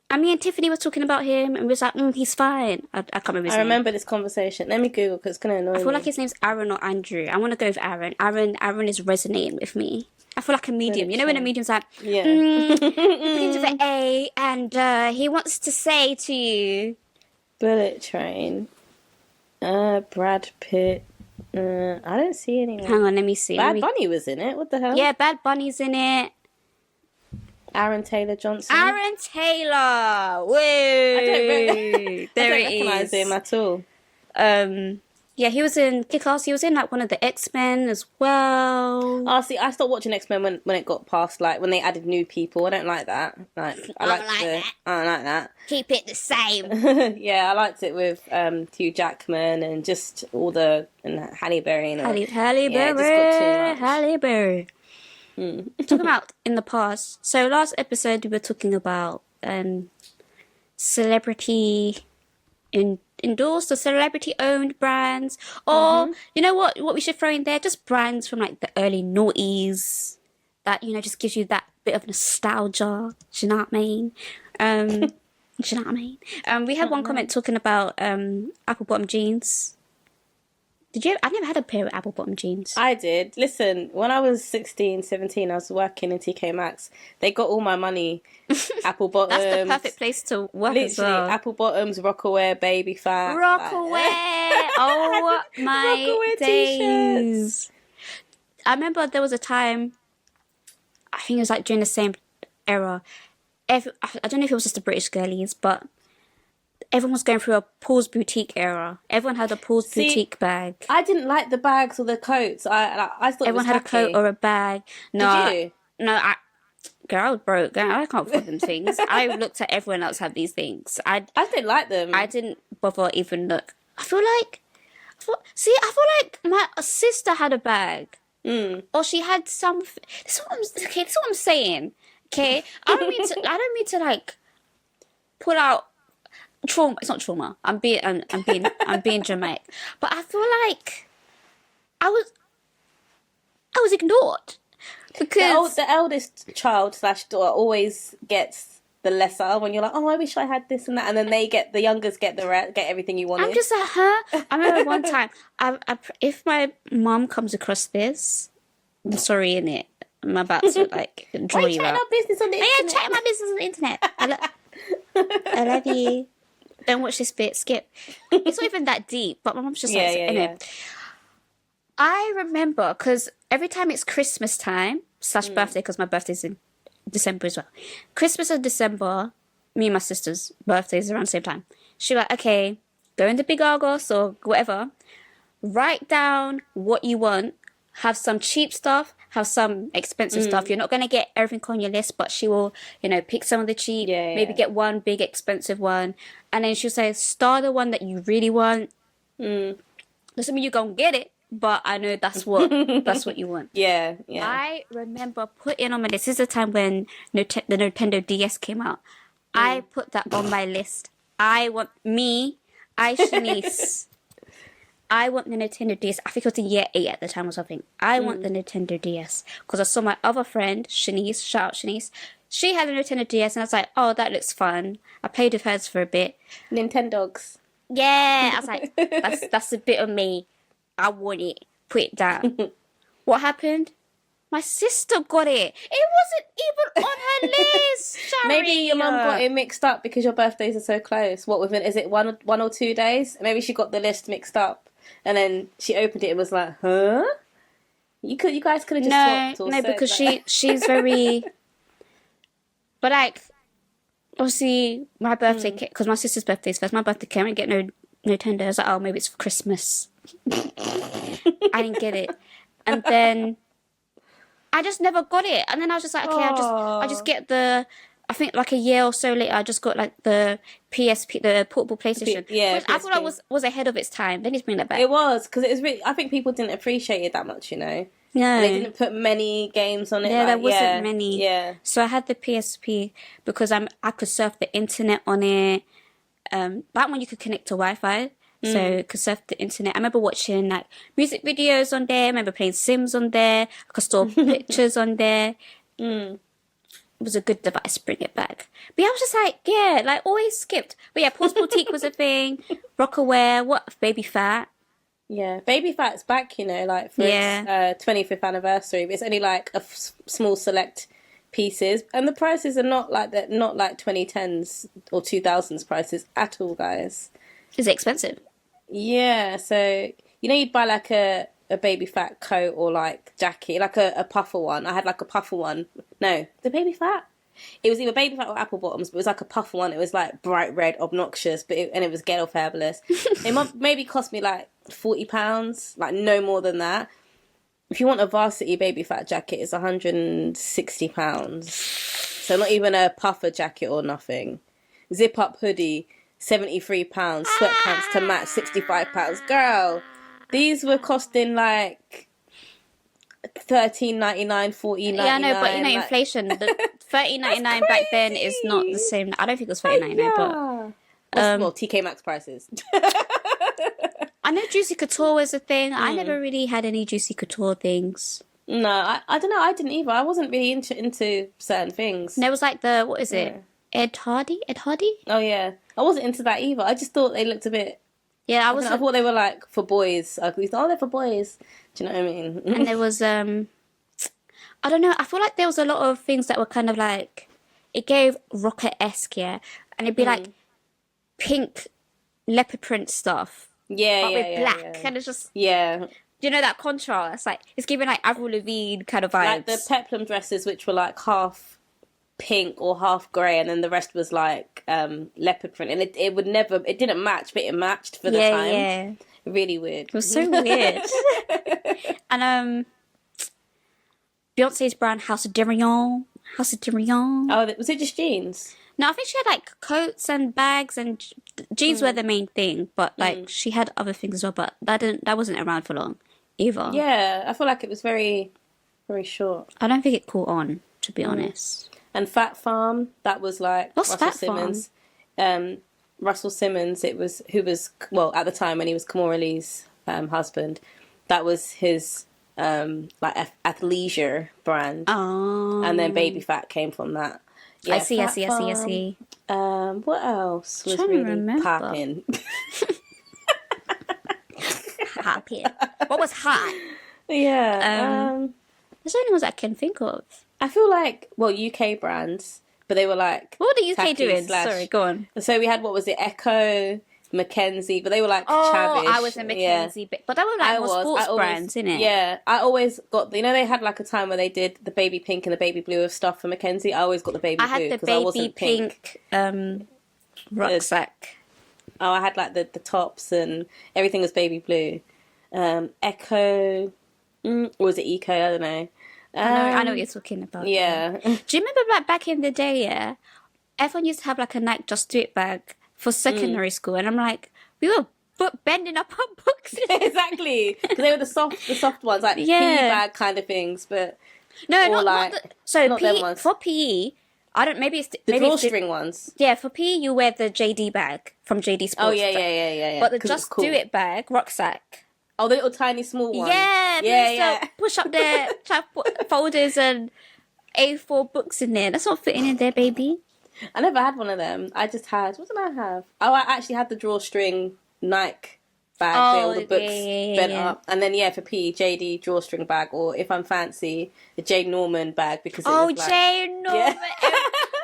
A: And me and Tiffany was talking about him, and we was like, he's fine. I can't remember his name.
B: I remember this conversation. Let me Google because it's gonna annoy me.
A: I feel like his name's Aaron or Andrew. I want to go with Aaron. Aaron is resonating with me. I feel like a medium. You know when a medium's like, begins with an A, and he wants to say to you,
B: Bullet Train. Brad Pitt. I don't see anyone.
A: Hang on, let me see.
B: Bad Bunny was in it. What the hell?
A: Yeah, Bad Bunny's in it.
B: Aaron Taylor Johnson.
A: Aaron Taylor. Woo!
B: I don't recognise him at all.
A: Yeah, he was in Kick-Ass. He was in like one of the X-Men as well.
B: Oh, see, I stopped watching X-Men when it got past, like, when they added new people. I don't like that. Like, I don't like that.
A: Keep it the same.
B: Yeah, I liked it with Hugh Jackman and just all the... and Halle Berry. And
A: Halle Berry. Halle Berry. Talking about in the past. So last episode we were talking about celebrity... endorsed or celebrity-owned brands, or you know what we should throw in there? Just brands from like the early noughties that just gives you that bit of nostalgia. Do you know what I mean? We had one comment talking about apple bottom jeans. Did you? I never had a pair of apple bottom jeans.
B: I did. Listen, when I was 16, 17, I was working in TK Maxx. They got all my money. Apple bottoms.
A: That's the perfect place to work
B: Literally,
A: as well.
B: apple bottoms, Rockaware, baby fat.
A: Rockaware! Oh my
B: Rockaware
A: days! I remember there was a time, I think it was like during the same era. I don't know if it was just the British girlies, but everyone was going through a Paul's Boutique era. Everyone had a Paul's Boutique bag.
B: I didn't like the bags or the coats. I thought
A: Everyone had a coat or a bag. No,
B: Did you?
A: No, girl, I was broke. Girl, I can't afford them things. I looked at everyone else have these things. I
B: didn't like them.
A: I didn't bother even look. I feel like my sister had a bag. Or she had some. This is what I'm saying. Okay, I don't mean to like pull out trauma. It's not trauma. I'm being dramatic. But I feel like I was ignored because
B: the eldest child / daughter always gets the lesser when you're like, oh, I wish I had this and that, and then the youngest get everything you wanted.
A: I'm just like, huh? I remember one time, if my mom comes across this, I'm sorry, innit? I'm about to like draw you out.
B: Our business on the internet.
A: Yeah, chatting my business on the internet. I love you. Don't watch this bit. Skip. It's not even that deep, but my mom's just anyway. I remember because every time it's Christmas time / birthday, because my birthday's in December as well. Christmas and December, me and my sister's birthdays around the same time. She was like, okay, go in the Big Argos or whatever, write down what you want, have some cheap stuff, have some expensive stuff. You're not going to get everything on your list, but she will, pick some of the cheap, maybe get one big expensive one. And then she'll say, start the one that you really want. Doesn't mean you're going to get it, but I know that's what you want.
B: Yeah.
A: I remember putting on my list. This is the time when the Nintendo DS came out. I put that on my list. Shanice. I want the Nintendo DS. I think it was in year 8 at the time or something. I want the Nintendo DS. Because I saw my other friend, Shanice, shout out Shanice. She had a Nintendo DS and I was like, oh, that looks fun. I played with hers for a bit.
B: Nintendogs.
A: Yeah. I was like, that's a bit of me. I want it. Put it down. What happened? My sister got it. It wasn't even on her list.
B: Maybe your mum got it mixed up because your birthdays are so close. Is it one or 2 days? Maybe she got the list mixed up, and then she opened it and was like, "Huh? You guys could have just swapped."
A: No, because she's very. But like, obviously, my birthday because my sister's birthday is first. My birthday came. I didn't get no Nintendo. I was like, oh, maybe it's for Christmas. I didn't get it, and then I just never got it. And then I was just like, okay, I just get the. I think like a year or so later, I just got like the PSP, the portable PlayStation.
B: Yeah,
A: which I thought I was ahead of its time. They need to bring that back.
B: It was because it was really. I think people didn't appreciate it that much, No, they didn't put many games on it.
A: Yeah, there wasn't many.
B: Yeah,
A: so I had the PSP because I could surf the internet on it. That one you could connect to Wi-Fi, so you could surf the internet. I remember watching like music videos on there. I remember playing Sims on there. I could store pictures on there. It was a good device. Bring it back. But yeah, I was just like, always skipped. But yeah, Paul's Boutique was a thing. Rockaware, what Baby Fat.
B: Yeah, Baby Fat's back. Like for its 25th anniversary. But it's only like a small select pieces, and the prices are not like that. Not like 2010s or 2000s prices at all, guys.
A: Is it expensive?
B: Yeah, so you'd buy like a Baby Fat coat or like jacket, like a puffer one. I had like a puffer one. No, the Baby Fat. It was either Baby Fat or apple bottoms, but it was like a puffer one. It was like bright red, obnoxious, and it was ghetto fabulous. It maybe cost me like £40, like no more than that. If you want a varsity Baby Fat jacket, it's £160. So not even a puffer jacket or nothing. Zip up hoodie, £73. Sweatpants to match, £65. Girl, these were costing like $13.99, $14.99.
A: Yeah, I know, but inflation. The $13.99 back then is not the same. I don't think it was $13.99, but
B: TK Maxx prices.
A: I know Juicy Couture was a thing. I never really had any Juicy Couture things.
B: No, I don't know. I didn't either. I wasn't really into certain things.
A: And there was like what is it? Ed Hardy?
B: Oh, yeah. I wasn't into that either. I just thought they looked a bit
A: Yeah,
B: I thought they were like for boys. I thought, oh, they're for boys. Do you know what I mean?
A: And there was I don't know. I feel like there was a lot of things that were kind of like, it gave rocker-esque, yeah, and it'd be like pink leopard print stuff,
B: Yeah,
A: but
B: yeah,
A: with
B: yeah,
A: black,
B: yeah.
A: and it's just,
B: Yeah.
A: you know, that contrast. Like it's giving like Avril Lavigne kind of vibes.
B: Like the peplum dresses, which were like half pink or half grey, and then the rest was like leopard print, and it didn't match, but it matched for the time.
A: Yeah,
B: Really weird.
A: it was so weird. And Beyonce's brand House of Darion.
B: Oh, was it just jeans?
A: No, I think she had like coats and bags, and jeans were the main thing, but like she had other things as well. But that wasn't around for long either.
B: Yeah, I feel like it was very, very short.
A: I don't think it caught on, to be honest.
B: And Fat Farm, that was like
A: What's
B: Russell
A: Fat Farm?
B: Simmons. Russell Simmons, who was at the time when he was Kamora Lee's husband, that was his like athleisure brand.
A: Oh,
B: And then Baby Fat came from that. Yeah,
A: I see.
B: What else was
A: Trying to
B: really
A: remember.
B: popping?
A: Happy. What was hot?
B: Yeah.
A: There's only ones I can think of.
B: I feel like, UK brands, but they were like...
A: What were the UK
B: tacky
A: doing?
B: slash-
A: Sorry, go on.
B: So we had, what was it, Echo, Mackenzie, but they were like
A: Oh,
B: chavish.
A: I was in Mackenzie, but that were like more sports brands, innit?
B: Yeah, I always got... they had like a time where they did the baby pink and the baby blue of stuff for Mackenzie. I always got the baby blue.
A: I had the
B: 'cause I
A: baby
B: wasn't
A: pink rucksack.
B: Oh, I had like the tops and everything was baby blue. Echo... or was it Eco? I don't know.
A: I know what you're talking about.
B: Yeah.
A: Do you remember like back in the day, yeah? Everyone used to have like a Nike Just Do It bag for secondary school, and I'm like, we were bending up our books.
B: Exactly. Because they were the soft ones, like PE bag kind of things, but...
A: No,
B: not them ones.
A: For PE, I don't. Maybe it's
B: The drawstring ones.
A: Yeah, for PE you wear the JD bag from JD Sports.
B: Oh yeah.
A: But the Just Do It bag rucksack.
B: Oh, the little tiny small one.
A: Yeah, yeah. Push up there, try to put folders and A4 books in there. That's not fitting in there, baby.
B: I never had one of them. I just had... What did I have? Oh, I actually had the drawstring Nike bag. Where all the books bent up. And then, for PE, JD drawstring bag. Or if I'm fancy, the J. Norman bag. Because it was like...
A: J. Norman.
B: Yeah.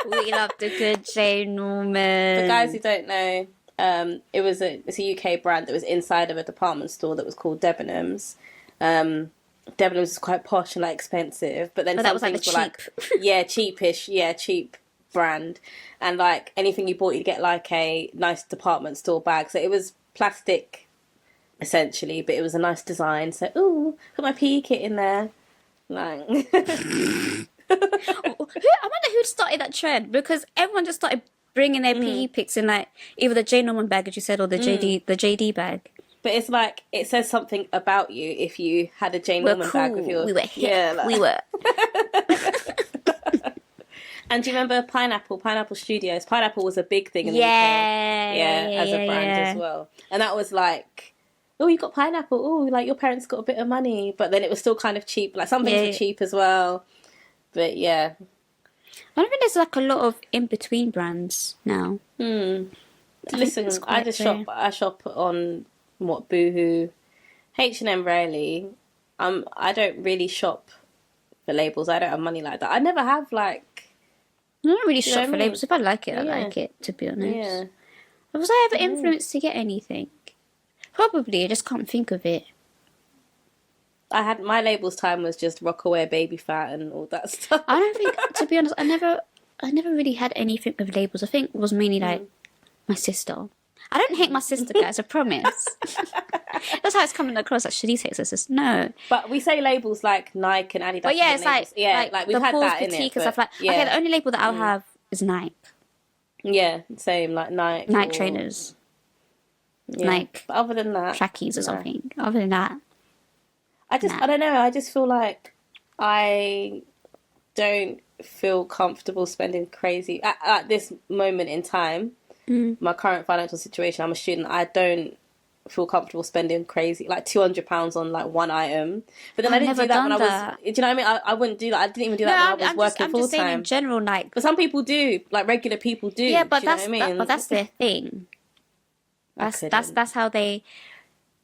A: We love the good J. Norman.
B: For guys who don't know... it's a UK brand that was inside of a department store that was called Debenhams. Debenhams is quite posh and like expensive, but then
A: that was like
B: things were cheapish, cheap brand, and like anything you bought, you'd get like a nice department store bag. So it was plastic, essentially, but it was a nice design. So put my PE kit in there, like.
A: I wonder who started that trend, because everyone just started bringing their PE pics in like either the J. Norman bag, as you said, or the JD bag.
B: But it's like, it says something about you if you had a J. Norman bag with your...
A: We were hip. We were.
B: And do you remember Pineapple Studios? Pineapple was a big thing in the UK. As a brand as well. And that was like, oh, you got Pineapple. Oh, like your parents got a bit of money. But then it was still kind of cheap. Like some things were cheap as well. But yeah.
A: I don't think there's like a lot of in-between brands now.
B: Listen, I shop on Boohoo, H&M rarely. I don't really shop for labels. I don't have money like that. I never have like...
A: I don't really shop for labels. If I like it, I like it, to be honest.
B: Yeah.
A: Was I ever influenced to get anything? Probably, I just can't think of it.
B: I had my labels time was just Rockaway, Baby Fat, and all that stuff.
A: I don't think, to be honest, I never really had anything with labels. I think it was mainly like my sister. I don't hate my sister, guys. I promise. That's how it's coming across. Like, should he take sisters? No.
B: But we say labels like Nike and Adidas.
A: But yeah, it's like
B: we've
A: the
B: had
A: Paul's
B: that in
A: Boutique
B: it.
A: and stuff like.
B: Yeah.
A: Okay, the only label that I'll have is Nike.
B: Yeah, same like Nike.
A: Nike trainers.
B: Yeah.
A: Nike.
B: But other than that,
A: trackies or something. Other than that,
B: I don't know. I just feel like I don't feel comfortable spending crazy at this moment in time. My current financial situation. I'm a student. I don't feel comfortable spending crazy like £200 on like one item. But then I didn't do that when I was. Do you know what I mean? I wouldn't do that. I didn't even do that when I was working full time. I'm just saying in
A: general, like.
B: But some people do. Like regular people do.
A: Yeah, but
B: do you know what I mean?
A: But that's their thing. That's how they.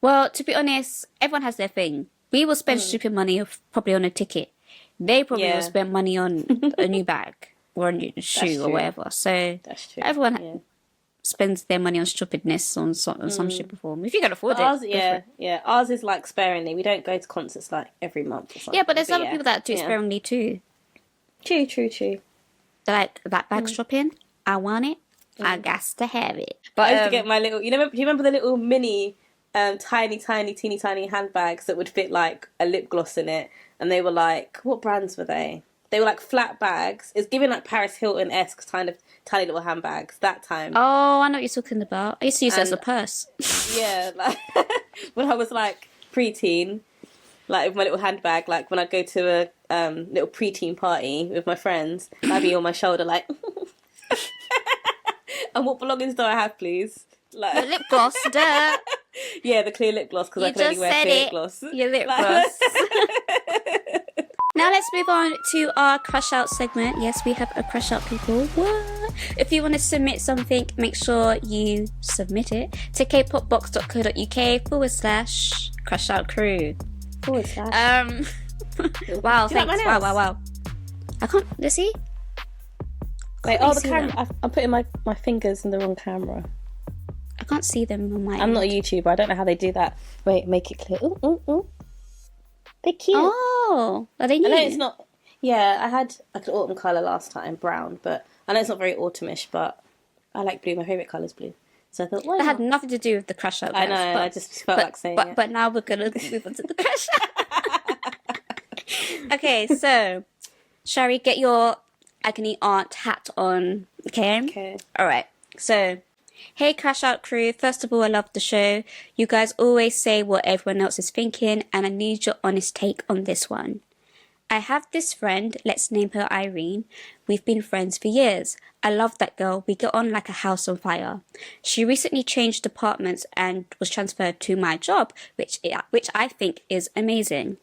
A: Well, to be honest, everyone has their thing. We will spend stupid money probably on a ticket. They probably will spend money on a new bag or a new shoe or whatever. So everyone spends their money on stupidness on some stupid form. If you can afford
B: ours,
A: it.
B: Ours is like sparingly. We don't go to concerts like every month or something.
A: Yeah, but there's other people that do it sparingly too.
B: True.
A: They're like, that bag shopping, I want it. I got to have it.
B: But I used to get my little. Do you remember the little mini, tiny, teeny tiny handbags that would fit like a lip gloss in it, and they were like, what brands were they? They were like flat bags. It's giving like Paris Hilton-esque kind of tiny little handbags that time.
A: Oh, I know what you're talking about. I used to use it as a purse.
B: Yeah, like when I was like preteen, like with my little handbag, like when I'd go to a little preteen party with my friends, I'd be on my shoulder like, and what belongings do I have, please? Like
A: your lip gloss, duh.
B: Yeah, the clear lip gloss, because I can only wear clear lip gloss.
A: Your lip gloss. Now let's move on to our crush out segment. Yes, we have a crush out, people. What? If you want to submit something, make sure you submit it to kpopbox.co.uk/crush out crew.
B: /
A: Wow, thanks. Wow. I can't. Let's see.
B: Wait, the camera. I'm putting my fingers in the wrong camera.
A: I can't see them on my.
B: I'm not a YouTuber. I don't know how they do that. Wait, make it clear. Ooh. They're cute.
A: Oh, are they new?
B: I know it's not. Yeah, I had like an autumn colour last time, brown, but I know it's not very autumnish, but I like blue. My favourite colour is blue. So I thought, why
A: that
B: not?
A: had nothing to do with the crush out.
B: I know, I just felt like saying it.
A: But now we're going to move on to the crush out. Okay, so, Shari, get your agony aunt hat on, okay?
B: Okay.
A: Alright, so, hey Crash Out crew, first of all, I love the show. You guys always say what everyone else is thinking, and I need your honest take on this one. I have this friend, let's name her Irene. We've been friends for years. I love that girl. We get on like a house on fire. She recently changed departments and was transferred to my job, which I think is amazing.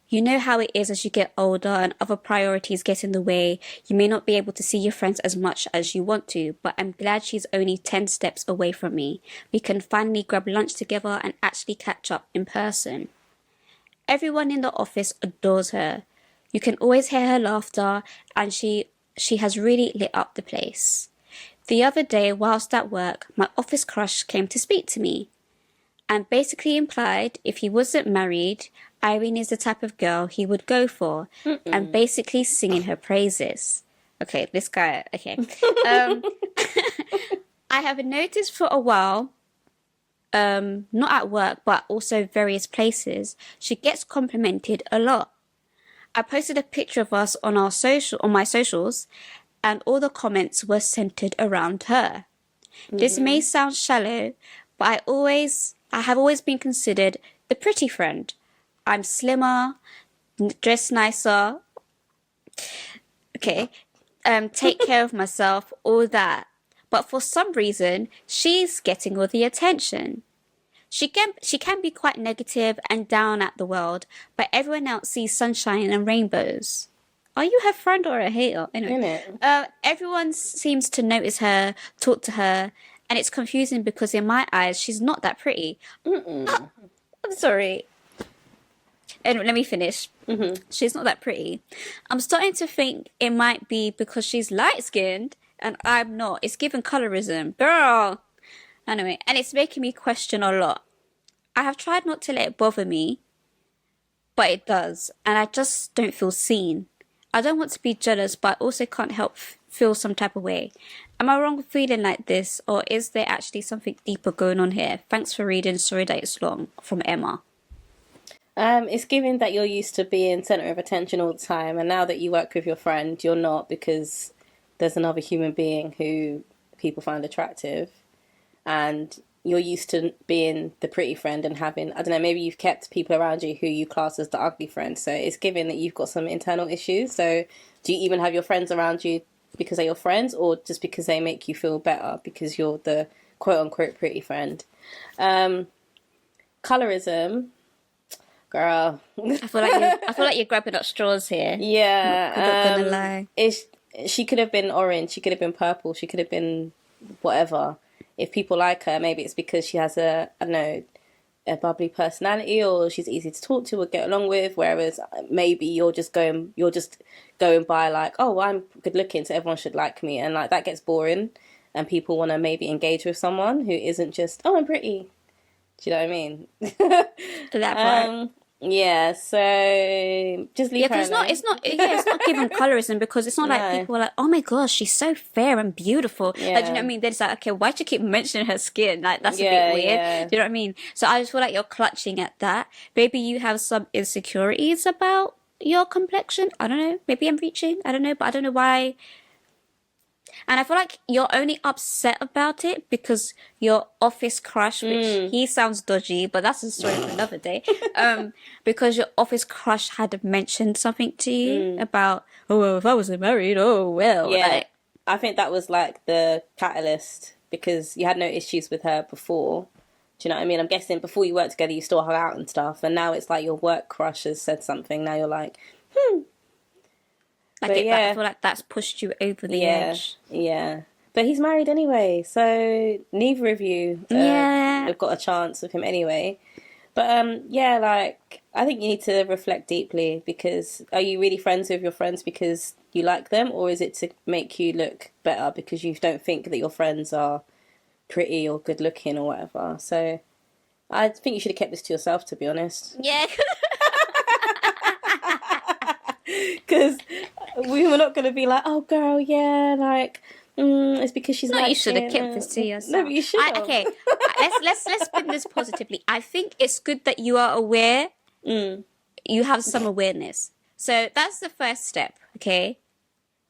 A: You know how it is as you get older and other priorities get in the way. You may not be able to see your friends as much as you want to, but I'm glad she's only 10 steps away from me. We can finally grab lunch together and actually catch up in person. Everyone in the office adores her. You can always hear her laughter, and she has really lit up the place. The other day, whilst at work, my office crush came to speak to me, and basically implied if he wasn't married, Irene is the type of girl he would go for, and basically singing her praises. Okay, this guy, okay. I have noticed for a while, not at work, but also various places, she gets complimented a lot. I posted a picture of us on my socials, and all the comments were centered around her. This may sound shallow, but I have always been considered the pretty friend. I'm slimmer, dress nicer. Okay, take care of myself, all that. But for some reason, she's getting all the attention. She can be quite negative and down at the world, but everyone else sees sunshine and rainbows. Are you her friend or a hater? Anyway, everyone seems to notice her, talk to her, and it's confusing because in my eyes, she's not that pretty. I'm sorry. Anyway, let me finish. She's not that pretty. I'm starting to think it might be because she's light-skinned and I'm not. It's given colorism. Girl! Anyway, and it's making me question a lot. I have tried not to let it bother me, but it does, and I just don't feel seen. I don't want to be jealous, but I also can't help feel some type of way. Am I wrong for feeling like this, or is there actually something deeper going on here? Thanks for reading. Sorry that it's long. From Emma.
B: It's given that you're used to being centre of attention all the time, and now that you work with your friend, you're not, because there's another human being who people find attractive. And you're used to being the pretty friend and having, I don't know, maybe you've kept people around you who you class as the ugly friend. So it's given that you've got some internal issues. So do you even have your friends around you because they're your friends, or just because they make you feel better because you're the quote unquote pretty friend? Colorism, girl.
A: I feel like you're grabbing at straws here.
B: Yeah.
A: I'm not gonna lie.
B: She could have been orange. She could have been purple. She could have been whatever. if people like her, maybe it's because she has a, I don't know, a bubbly personality, or she's easy to talk to or get along with, whereas maybe you're just going by like, oh, well, I'm good looking, so everyone should like me, and like that gets boring, and people want to maybe engage with someone who isn't just, oh, I'm pretty. Do you know what I mean?
A: That part.
B: Yeah, so just leave her alone.
A: It's not giving colorism, because it's not like people are like, oh my gosh, she's so fair and beautiful.
B: Yeah.
A: Like, do you know what I mean? They're just like, okay, why'd you keep mentioning her skin? Like, that's a bit weird.
B: Yeah.
A: Do you know what I mean? So I just feel like you're clutching at that. Maybe you have some insecurities about your complexion. I don't know. Maybe I'm reaching. I don't know, but I don't know why. And I feel like you're only upset about it because your office crush, which he sounds dodgy, but that's a story for another day. Because your office crush had mentioned something to you about, oh, well, if I wasn't married, oh, well.
B: Yeah,
A: like,
B: I think that was like the catalyst, because you had no issues with her before. Do you know what I mean? I'm guessing before you worked together, you still hung out and stuff, and now it's like your work crush has said something. Now you're like,
A: I feel like that's pushed you over the edge.
B: Yeah. But he's married anyway, so neither of you have got a chance with him anyway. But yeah, like, I think you need to reflect deeply, because are you really friends with your friends because you like them, or is it to make you look better because you don't think that your friends are pretty or good looking or whatever? So I think you should have kept this to yourself, to be honest.
A: Yeah.
B: Because we were not going to be like, oh, girl, yeah, like, it's because she's like,
A: you should have kept this to yourself.
B: No, but you should have.
A: Okay, let's spin this positively. I think it's good that you are aware. You have some awareness. So that's the first step, okay?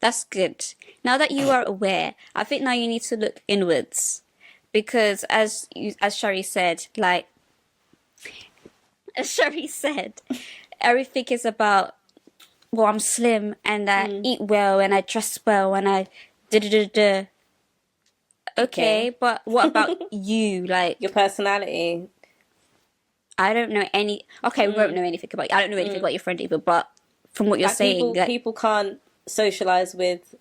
A: That's good. Now that you are aware, I think now you need to look inwards. Because as Shari said, everything is about, well, I'm slim and I eat well and I dress well and I da-da-da-da. Okay, but what about you? Like,
B: your personality.
A: I don't know any... Okay, we won't know anything about you. I don't know anything about your friend either, but from what you're saying...
B: People can't socialise with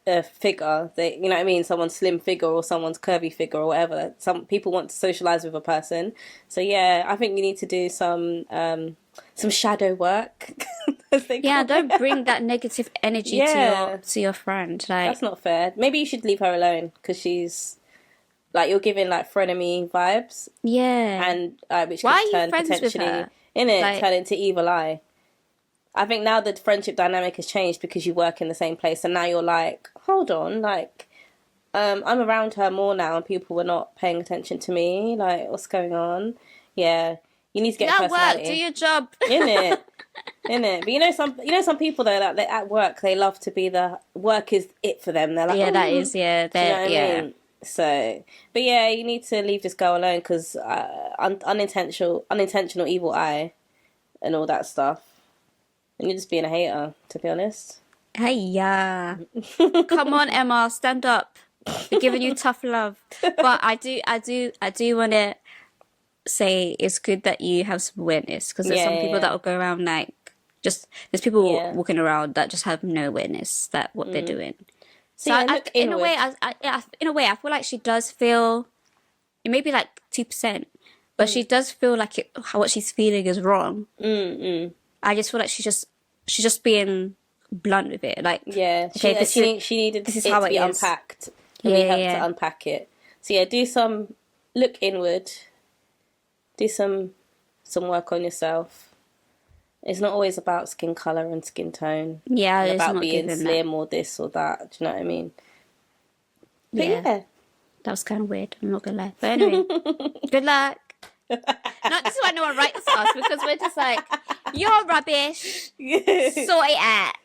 B: a figure. They, you know what I mean? Someone's slim figure or someone's curvy figure or whatever. Some people want to socialise with a person. So yeah, I think you need to do some shadow work.
A: Yeah, don't bring that negative energy to your friend. Like,
B: that's not fair. Maybe you should leave her alone, because she's like, you're giving like frenemy vibes.
A: Yeah,
B: and which
A: why
B: could
A: are you
B: turn
A: friends
B: potentially
A: with her?
B: Turn into evil eye. I think now the friendship dynamic has changed because you work in the same place, and now you're like, hold on, like, I'm around her more now, and people were not paying attention to me. Like, what's going on? Yeah, you need to get a personality.
A: Work, do your job.
B: Innit? But some people though, that at work they love to be the work is it for them. They're like,
A: that is, yeah,
B: do you know what I mean? So, but yeah, you need to leave this girl alone, because unintentional evil eye and all that stuff. And you're just being a hater, to be honest.
A: Hey, yeah. Come on, Emma, stand up. We're giving you tough love. But I do want to say it's good that you have some awareness, because there's some people that will go around like, there's people walking around that just have no awareness that what they're doing. So in a way, I feel like she does feel, it may be like 2%, but she does feel like what she's feeling is wrong. I just feel like she's just being blunt with it. Like, okay,
B: she needed this is how to be unpacked. And we helped to unpack it. So yeah, look inward, do some work on yourself. It's not always about skin colour and skin tone. Yeah, it's about being slim or this or that. Do you know what I mean? But yeah.
A: That was kind of weird. I'm not going to lie. But anyway, good luck. Not this is why no one writes us, because we're just like, you're rubbish. Sort it out.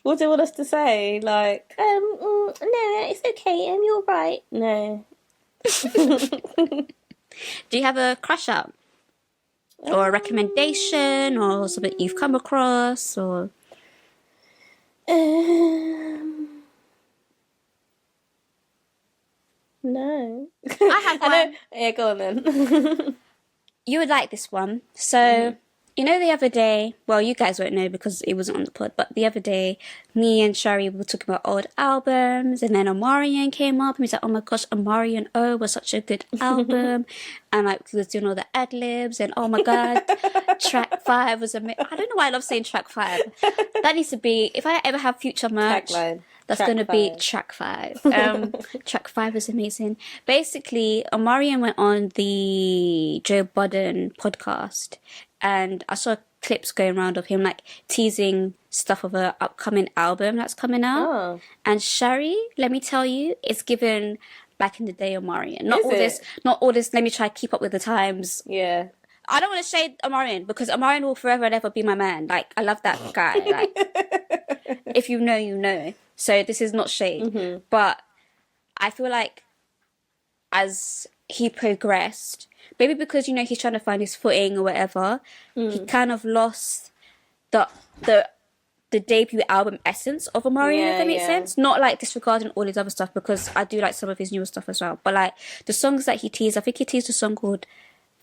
B: What do you want us to say? Like, no, it's okay. You're right. No.
A: Do you have a crush up? Or a recommendation, or something you've come across, or...
B: No.
A: I have one.
B: Yeah, go on then.
A: You would like this one. So, You know, the other day, well, you guys won't know because it wasn't on the pod, but the other day, me and Shari were talking about old albums, and then Omarion came up, and he was like, oh my gosh, Omarion O was such a good album, and like, he was doing all the ad-libs, and oh my god, track 5 was amazing. I don't know why I love saying track 5. That needs to be, if I ever have future merch,
B: Tagline.
A: that's going to be track 5. Track 5 was amazing. Basically, Omarion went on the Joe Budden podcast, and I saw clips going around of him like teasing stuff of an upcoming album that's coming out.
B: Oh.
A: And Shari, let me tell you, it's given back in the day Omarion. Not
B: Is it?
A: not all this, let me try to keep up with the times.
B: Yeah.
A: I don't want to shade Omarion because Omarion will forever and ever be my man. Like, I love that guy. Like, if you know, you know. So this is not shade. But I feel like as he progressed, maybe because, you know, he's trying to find his footing or whatever, he kind of lost the debut album essence of Omarion, if that makes sense. Not like disregarding all his other stuff, because I do like some of his newer stuff as well. But like the songs that he teased, I think he teased a song called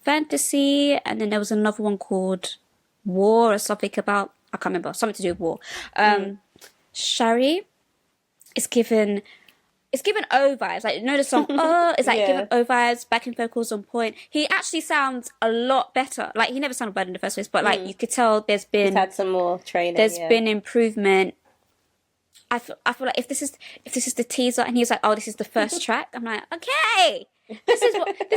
A: Fantasy, and then there was another one called War or something about, I can't remember, something to do with war. Shari is given O vibes. Like, you know the song Oh, it's like giving O vibes, backing vocals on point. He actually sounds a lot better. Like, he never sounded bad in the first place, but like you could tell there's been
B: He's had some more training.
A: There's been improvement. I feel like if this is the teaser and he's like, oh, this is the first track, I'm like, okay, this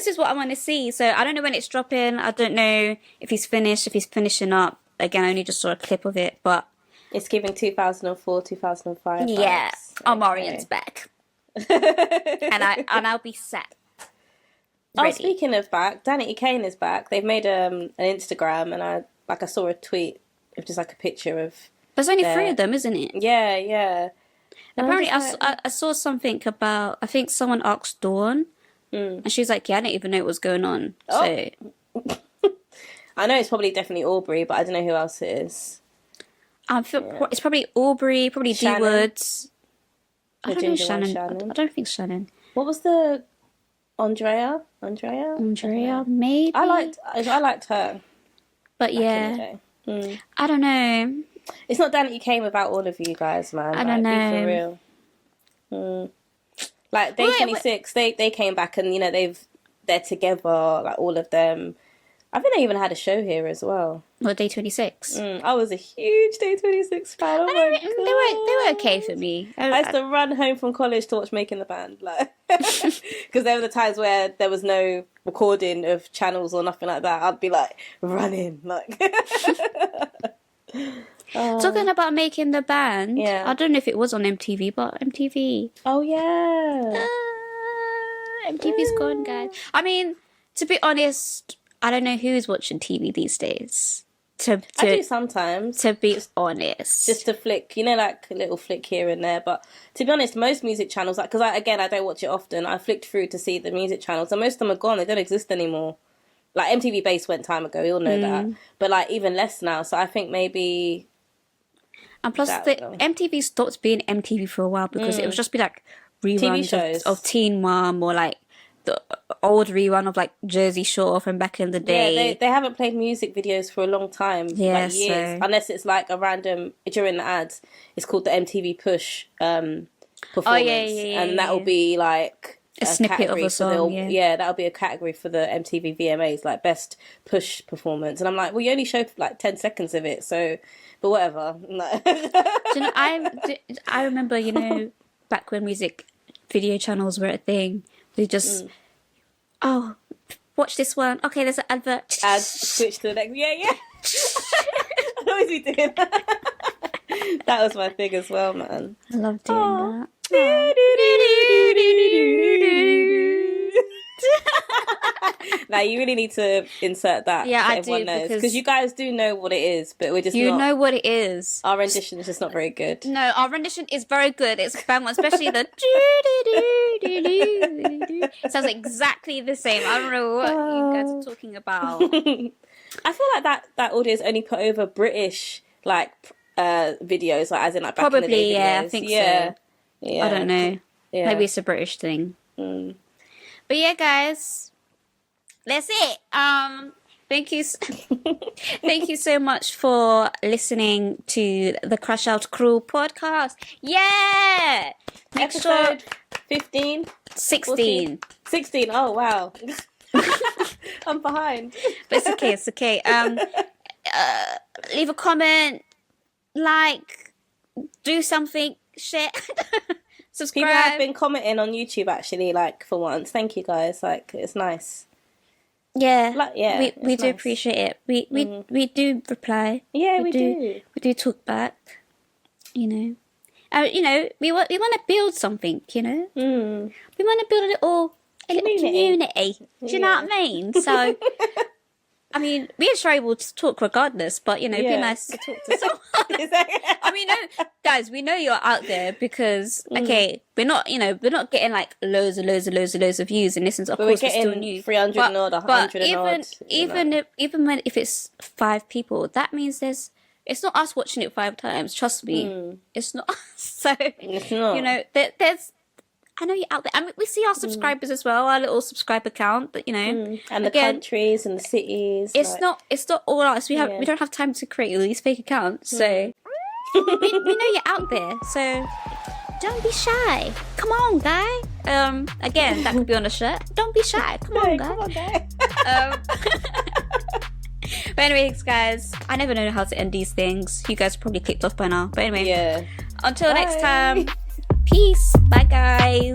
A: is what I want to see. So I don't know when it's dropping. I don't know if he's finishing up. Again, I only just saw a clip of it, but
B: it's giving 2004, 2005.
A: Yeah, Omarion's back. and I'll be set.
B: Ready. Oh, speaking of back, Danity Kane is back. They've made an Instagram, and I saw a tweet of just like a picture of.
A: There's only 3 of them, isn't it?
B: Yeah, yeah.
A: Apparently, I saw something about. I think someone asked Dawn, and she was like, "Yeah, I didn't even know what was going on."
B: Oh.
A: So
B: I know it's probably definitely Aubrey, but I don't know who else it is.
A: It's probably Aubrey, probably D Woods. I don't know Shannon. I don't think Shannon.
B: What was the Andrea,
A: maybe.
B: I liked her.
A: But yeah, I don't know.
B: It's not Danity Kane without all of you guys, man.
A: I don't
B: Be
A: know.
B: for real. Like Day26, they came back and, you know, they're together, like all of them. I think they even had a show here as well.
A: Well, Day26.
B: I was a huge Day26 fan. Oh my God.
A: They were okay for me.
B: I used to run home from college to watch Making the Band, like, because there were the times where there was no recording of channels or nothing like that. I'd be like running, like.
A: Talking about Making the Band.
B: Yeah.
A: I don't know if it was on MTV, but MTV.
B: Oh yeah.
A: MTV's gone, guys. I mean, to be honest, I don't know who's watching TV these days. I
B: do sometimes.
A: To be honest.
B: Just to flick, you know, like a little flick here and there. But to be honest, most music channels, like, because I don't watch it often. I flicked through to see the music channels, and most of them are gone. They don't exist anymore. Like, MTV Base went time ago. We all know that. But, like, even less now. So I think maybe...
A: And plus, MTV stopped being MTV for a while because it would just be, like, reruns of Teen Mom or, like, the old rerun of like Jersey Shore from back in the day.
B: Yeah, they haven't played music videos for a long time, like years, unless it's like a random during the ads. It's called the MTV Push performance, and that will be like
A: a snippet of a song.
B: That'll be a category for the MTV VMAs, like best push performance. And I'm like, well, you only showed like 10 seconds of it, so but whatever. Do
A: you know, I remember, you know, back when music video channels were a thing. They just, watch this one. Okay, there's an advert.
B: Switch to the next. Yeah. I'd always be doing that. That was my thing as well, man.
A: I love doing that.
B: Now you really need to insert that.
A: Yeah,
B: so
A: I
B: everyone
A: do
B: knows, because you guys do know what it is, but we're just
A: know what it is.
B: Our rendition is just not very good.
A: No, our rendition is very good. It's a bang one, especially the. It sounds exactly the same. I don't know what you guys are talking about.
B: I feel like that audio is only put over British like videos, like as in like back
A: probably
B: in the day videos.
A: I think so.
B: Yeah,
A: I don't know. Yeah. Maybe it's a British thing. But yeah, guys, that's it. Thank you. Thank you so much for listening to the Crash Out Crew podcast. Yeah! Make
B: Episode
A: sure
B: 15?
A: 16.
B: 16. Oh, wow. I'm behind.
A: But it's okay, it's okay. Leave a comment, like, do something, share, subscribe.
B: People have been commenting on YouTube, actually, like, for once. Thank you, guys. Like, it's nice.
A: Yeah,
B: Like, yeah,
A: we
B: it's
A: do
B: nice.
A: appreciate it. We do reply.
B: Yeah, we do.
A: We do talk back. You know, we want to build something. You know, we want to build a little community. Do you know what I mean? So, I mean, we are able to talk regardless, but it'd be nice to talk to someone. I mean, no, guys, we know you're out there because we're not getting like loads of views and listens. Of
B: But
A: course,
B: we're
A: we're still
B: getting
A: new.
B: 300 and odd, 100 and odd.
A: Even if it's 5 people, that means it's not us watching it 5 times. Trust me, it's not us. So
B: It's not.
A: there's. I know you're out there. I mean, we see our subscribers as well, our little subscriber count. But
B: And the countries and the cities.
A: it's not all us. We don't have time to create all these fake accounts. So we know you're out there. So don't be shy. Come on, guy. Again, that could be on a shirt. Don't be shy. Come on, guy.
B: Come on, guy.
A: But anyways, guys, I never know how to end these things. You guys probably clicked off by now. But anyway, until next time. Peace. Bye, guys.